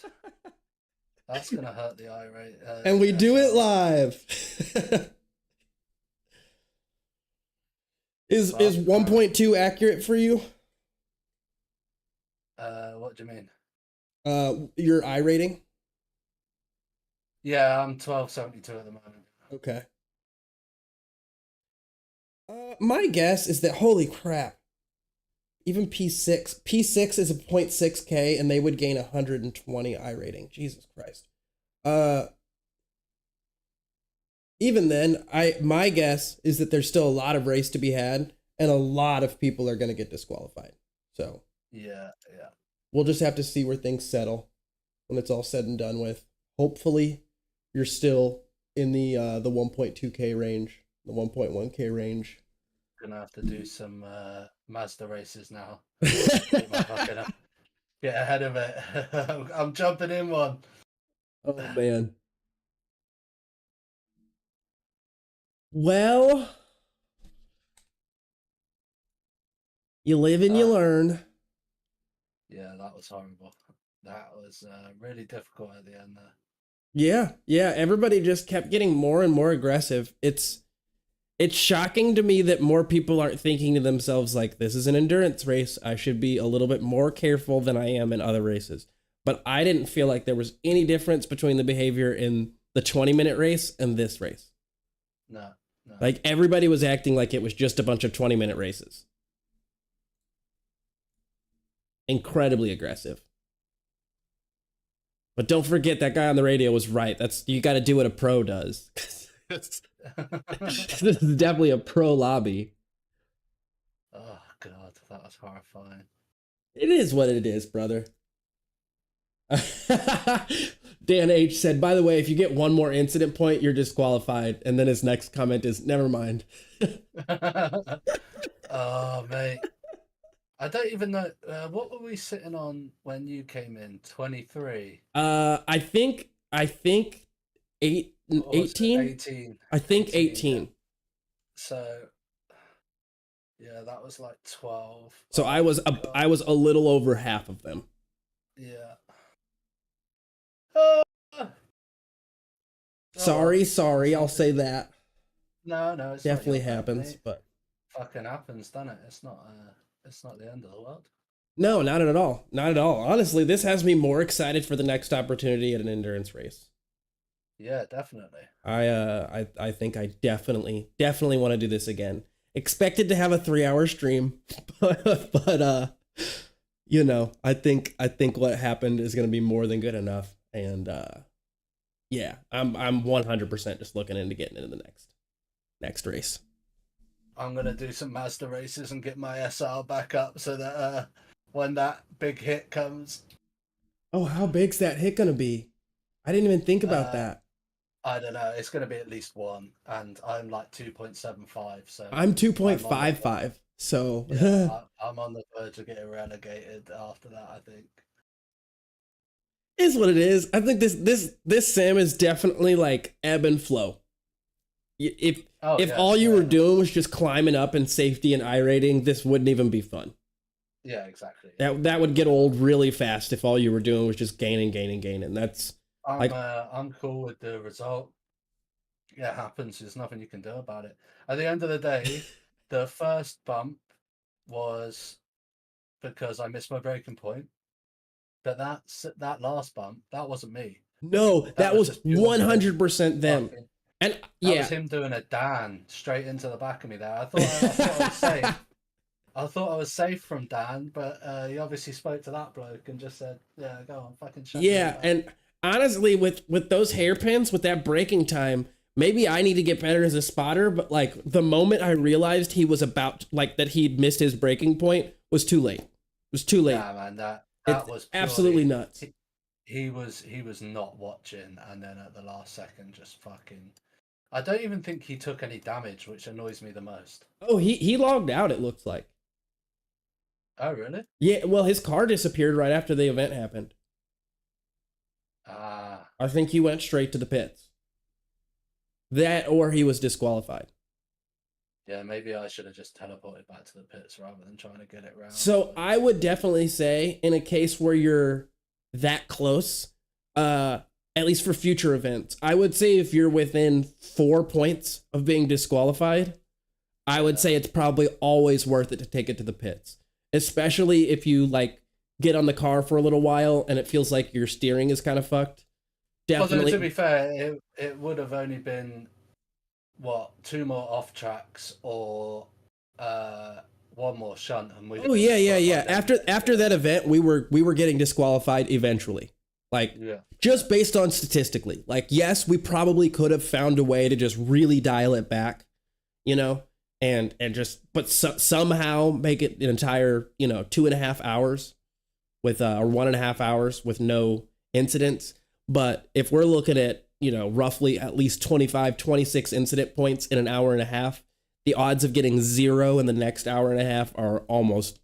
that's gonna hurt the eye rate. And we do it live. Is 1.2 accurate for you? What do you mean? Your I rating? Yeah, I'm 1272 at the moment. Okay. My guess is that, holy crap, even P6 is a 0.6K and they would gain 120 I rating. Jesus Christ. Even then, my guess is that there's still a lot of race to be had and a lot of people are going to get disqualified. So Yeah. we'll just have to see where things settle when it's all said and done with. Hopefully you're still in the 1.2K range, the 1.1K range. Gonna have to do some Mazda races now. Get ahead of it. I'm jumping in one. Oh man. Well, you live and you learn. Yeah, that was horrible. That was really difficult at the end there. Yeah. Everybody just kept getting more and more aggressive. It's shocking to me that more people aren't thinking to themselves like, this is an endurance race. I should be a little bit more careful than I am in other races. But I didn't feel like there was any difference between the behavior in the 20-minute race and this race. No. Like everybody was acting like it was just a bunch of 20-minute races. Incredibly aggressive. But don't forget that guy on the radio was right. You got to do what a pro does. This is definitely a pro lobby. Oh God, that was horrifying. It is what it is, brother. Dan H said, by the way, if you get one more incident point, you're disqualified. And then his next comment is, never mind. Oh, mate. I don't even know. What were we sitting on when you came in? 23? I think 18? 18. I think 18. Yeah. So, yeah, that was like 12. So I was a little over half of them. Yeah. Sorry, I'll say that. No, it's definitely not your bad, happens, mate. but Fucking happens, doesn't it? It's not the end of the world. no, not at all. Not at all. Honestly, this has me more excited for the next opportunity at an endurance race. Yeah, definitely. I think I definitely want to do this again. Expected to have a 3-hour stream, but you know, I think what happened is going to be more than good enough, and yeah, I'm 100% just looking into getting into the next race. I'm gonna do some Mazda races and get my SR back up so that when that big hit comes. Oh, how big's that hit gonna be? I didn't even think about that. I don't know. It's gonna be at least one, and I'm like 2.75. So I'm 2.55. So yeah, I'm on the verge of getting relegated after that, I think. Is what it is. I think this sim is definitely like ebb and flow. If all you were doing was just climbing up in safety and iRating, this wouldn't even be fun. Yeah, exactly. That would get old really fast if all you were doing was just gaining. That's I'm cool with the result. Yeah, it happens. There's nothing you can do about it. At the end of the day, the first bump was because I missed my braking point. But that last bump, that wasn't me. No, that was 100% them. And yeah, that was him doing a Dan straight into the back of me there. I thought I was safe. I thought I was safe from Dan, but he obviously spoke to that bloke and just said, "Yeah, go on, fucking shut." Yeah, and honestly, with those hairpins, with that braking time, maybe I need to get better as a spotter. But like the moment I realized he was about that he'd missed his braking point was too late. It was too late. Yeah, man, that was purely, absolutely nuts. He was not watching, and then at the last second, just fucking. I don't even think he took any damage, which annoys me the most. Oh, he logged out, it looks like. Oh, really? Yeah, well, his car disappeared right after the event happened. I think he went straight to the pits. That, or he was disqualified. Yeah, maybe I should have just teleported back to the pits rather than trying to get it round. So I would definitely say, in a case where you're that close, at least for future events, I would say if you're within 4 points of being disqualified, I would say it's probably always worth it to take it to the pits. Especially if you get on the car for a little while and it feels like your steering is kind of fucked. Definitely. Although, to be fair, it would have only been 2 more off tracks or 1 more shunt, and we. Oh yeah. After that event, we were getting disqualified eventually. Just based on statistically. Yes, we probably could have found a way to just really dial it back, and but somehow make it an entire 2.5 hours with or 1.5 hours with no incidents. But if we're looking at you know, roughly at least 25, 26 incident points in an hour and a half, the odds of getting 0 in the next hour and a half are almost,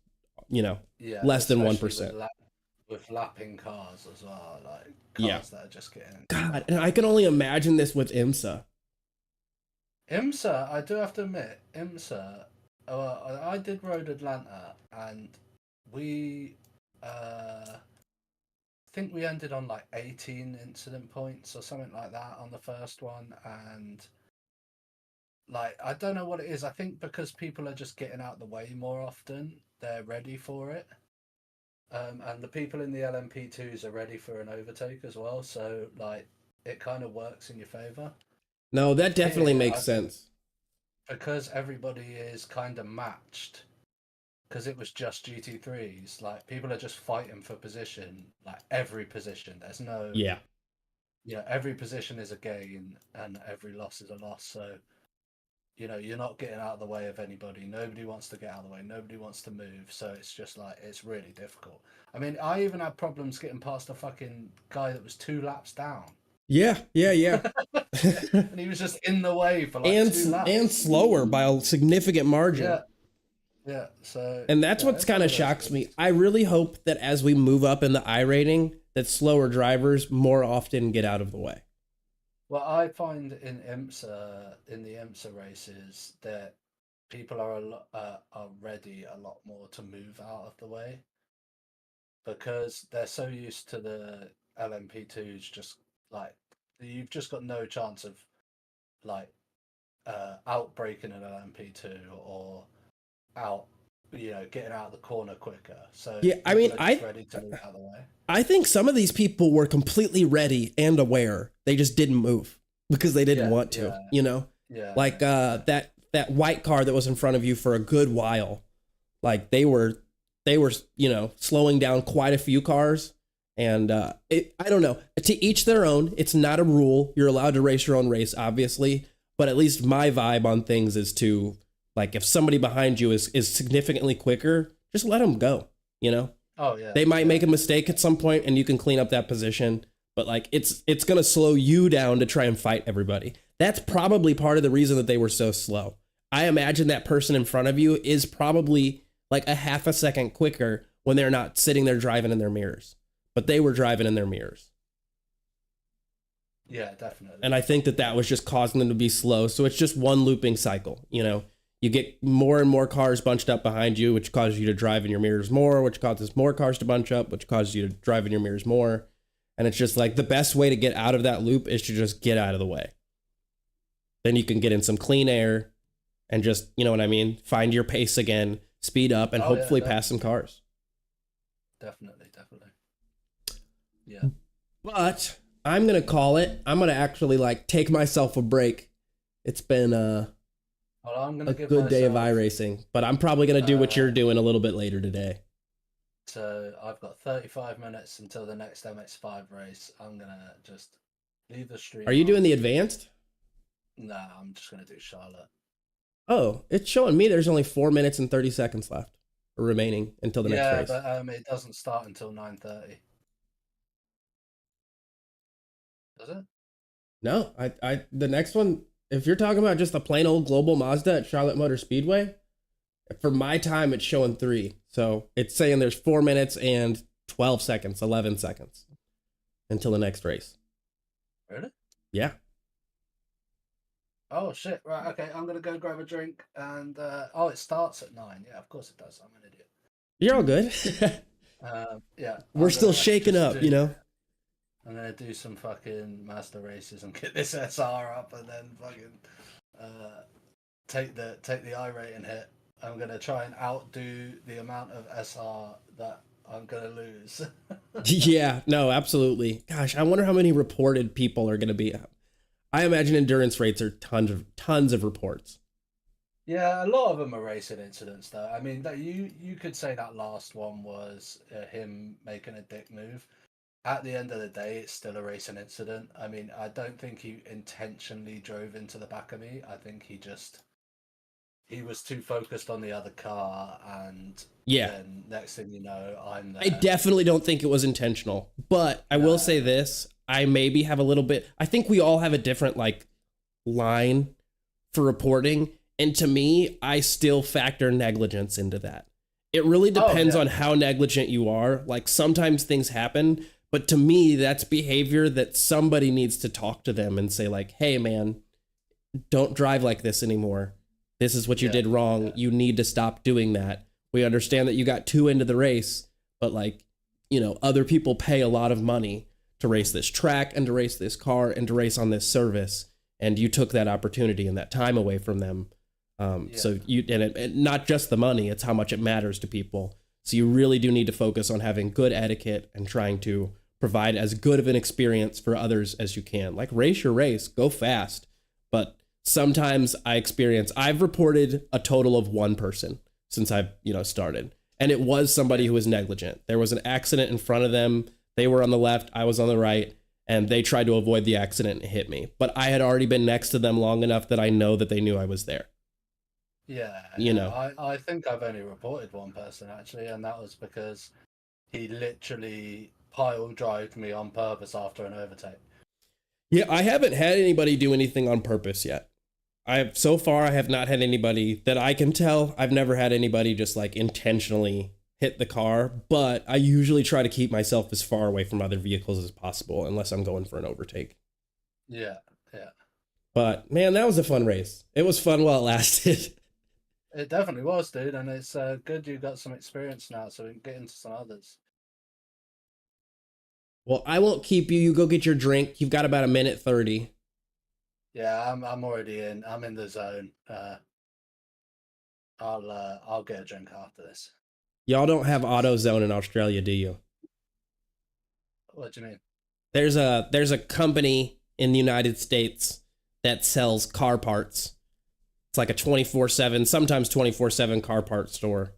you know, less than 1%. With lapping cars as well, like cars that are just getting. God, and I can only imagine this with IMSA. IMSA, I do have to admit, IMSA, I did Road Atlanta, and we, think we ended on like 18 incident points or something like that on the first one, and like I don't know what it is. I think because people are just getting out the way more often, they're ready for it. And the people in the LMP2s are ready for an overtake as well, so like it kind of works in your favor. No, that definitely makes sense. Because everybody is kind of matched, because it was just GT3s, like people are just fighting for position, like every position. There's no... Yeah, every position is a gain and every loss is a loss, so you know, you're not getting out of the way of anybody. Nobody wants to get out of the way. Nobody wants to move. So it's just like, it's really difficult. I mean, I even had problems getting past a fucking guy that was 2 laps down. Yeah. And he was just in the way for like 2 laps. And slower by a significant margin. Yeah. So. And that's what's kind of shocks me. I really hope that as we move up in the I rating, that slower drivers more often get out of the way. Well, I find in the IMSA races that people are ready a lot more to move out of the way, because they're so used to the LMP2s. Just like you've just got no chance of like outbreaking an LMP2 or getting out of the corner quicker. So yeah, I mean, ready to move out of the way. I think some of these people were completely ready and aware. They just didn't move because they didn't want to, you know? Yeah. Like that white car that was in front of you for a good while. Like they were, you know, slowing down quite a few cars. And I don't know. To each their own. It's not a rule. You're allowed to race your own race, obviously. But at least my vibe on things is to, like, if somebody behind you is significantly quicker, just let them go, you know? Oh, yeah. They might make a mistake at some point and you can clean up that position, but like it's going to slow you down to try and fight everybody. That's probably part of the reason that they were so slow. I imagine that person in front of you is probably like a half a second quicker when they're not sitting there driving in their mirrors, but they were driving in their mirrors. Yeah, definitely. And I think that was just causing them to be slow. So it's just one looping cycle, you know? You get more and more cars bunched up behind you, which causes you to drive in your mirrors more, which causes more cars to bunch up, which causes you to drive in your mirrors more. And it's just like the best way to get out of that loop is to just get out of the way. Then you can get in some clean air and just, you know what I mean? Find your pace again, speed up, and hopefully pass some cars. Definitely. Yeah. But I'm going to call it. I'm going to actually like take myself a break. It's been Well, I'm gonna a give good day of myself, iRacing, but I'm probably going to do what you're doing a little bit later today. So I've got 35 minutes until the next MX5 race. I'm going to just leave the stream. Are you doing the advanced? No, I'm just going to do Charlotte. Oh, it's showing me there's only 4 minutes and 30 seconds left remaining until the next race. Yeah, but it doesn't start until 9:30. Does it? No, the next one, if you're talking about just a plain old global Mazda at Charlotte Motor Speedway, for my time, it's showing 3. So it's saying there's 4 minutes and 12 seconds, 11 seconds until the next race. Really? Yeah. Oh, shit. Right, okay. I'm going to go grab a drink. And, it starts at 9. Yeah, of course it does. I'm an idiot. You're all good. Yeah. We're still shaking up, you know? I'm going to do some fucking Mazda races and get this SR up and then fucking take the iRating hit. I'm going to try and outdo the amount of SR that I'm going to lose. Yeah, no, absolutely. Gosh, I wonder how many reported people are going to be. I imagine endurance rates are tons of reports. Yeah, a lot of them are racing incidents, though. I mean, you could say that last one was him making a dick move. At the end of the day, it's still a racing incident. I mean, I don't think he intentionally drove into the back of me. I think he was too focused on the other car, and then next thing you know, I'm there. I definitely don't think it was intentional, but I will say this. I maybe have a little bit, I think we all have a different like line for reporting. And to me, I still factor negligence into that. It really depends on how negligent you are. Like sometimes things happen, but to me, that's behavior that somebody needs to talk to them and say like, hey man, don't drive like this anymore. This is what you did wrong. You need to stop doing that. We understand that you got 2 into the race, but like, you know, other people pay a lot of money to race this track and to race this car and to race on this service. And you took that opportunity and that time away from them. So you, and not just the money, it's how much it matters to people. So you really do need to focus on having good etiquette and trying to provide as good of an experience for others as you can. Like race your race, go fast. But sometimes I've reported a total of 1 person since I've, started. And it was somebody who was negligent. There was an accident in front of them. They were on the left, I was on the right, and they tried to avoid the accident and hit me. But I had already been next to them long enough that I know that they knew I was there. Yeah, I think I've only reported 1 person actually, and that was because he literally pile drove me on purpose after an overtake. Yeah, I haven't had anybody do anything on purpose yet. So far I have not had anybody that I can tell. I've never had anybody just like intentionally hit the car, but I usually try to keep myself as far away from other vehicles as possible unless I'm going for an overtake. Yeah. But man, that was a fun race. It was fun while it lasted. It definitely was, dude, and it's good you got some experience now, so we can get into some others. Well, I won't keep you. You go get your drink. You've got about 1:30. Yeah, I'm already in. I'm in the zone. I'll get a drink after this. Y'all don't have AutoZone in Australia, do you? What do you mean? There's a company in the United States that sells car parts. It's like a 24/7, sometimes 24/7 car part store,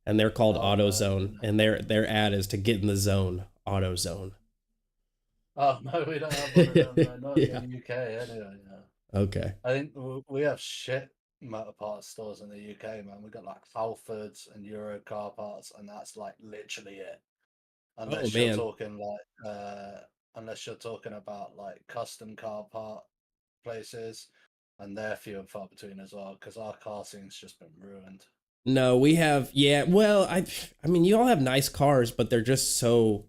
and they're called AutoZone. And their ad is to get in the zone. AutoZone. Oh no, we don't have one of them. Not in the UK anyway. No. Okay. I think we have shit motor parts stores in the UK, man. We got like Halfords and Euro car parts, and that's like literally it. Unless you're talking like, unless you're talking about like custom car part places. And they're few and far between as well, because our car scene's just been ruined. No, we have, well, I mean, you all have nice cars, but they're so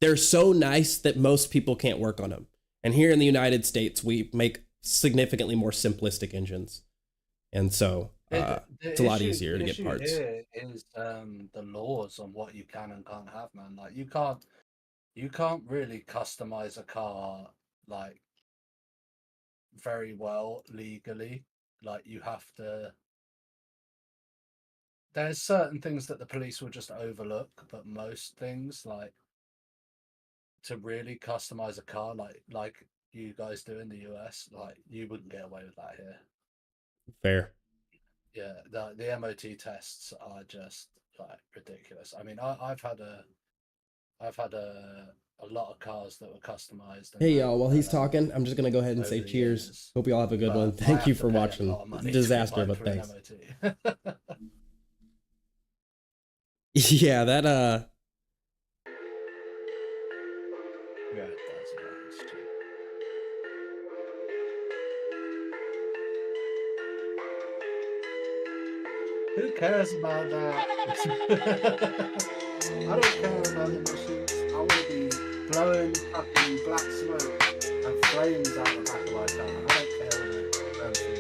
nice that most people can't work on them. And here in the United States, we make significantly more simplistic engines. And so it's a lot easier to get parts. The issue here is the laws on what you can and can't have, man. Like you can't really customize a car like very well legally. Like you have to, there's certain things that the police will just overlook, but most things, like to really customize a car like you guys do in the US, like you wouldn't get away with that here. Fair. Yeah, the MOT tests are just like ridiculous. I mean, I've had a lot of cars that were customized. Hey y'all, while he's talking, I'm just gonna go ahead and say cheers. Years. Hope you all have a good one. Thank you for watching. Disaster, but thanks. Yeah, that Yeah, that's true. Who cares about that? I don't care about the machines. I want to be blowing fucking black smoke and flames out the back of my car. I don't care about it.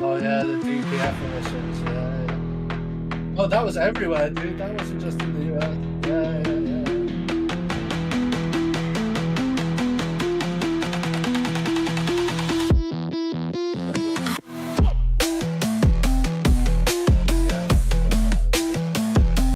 Oh yeah, the DPF emissions, yeah. Oh, that was everywhere, dude. That wasn't just in the US.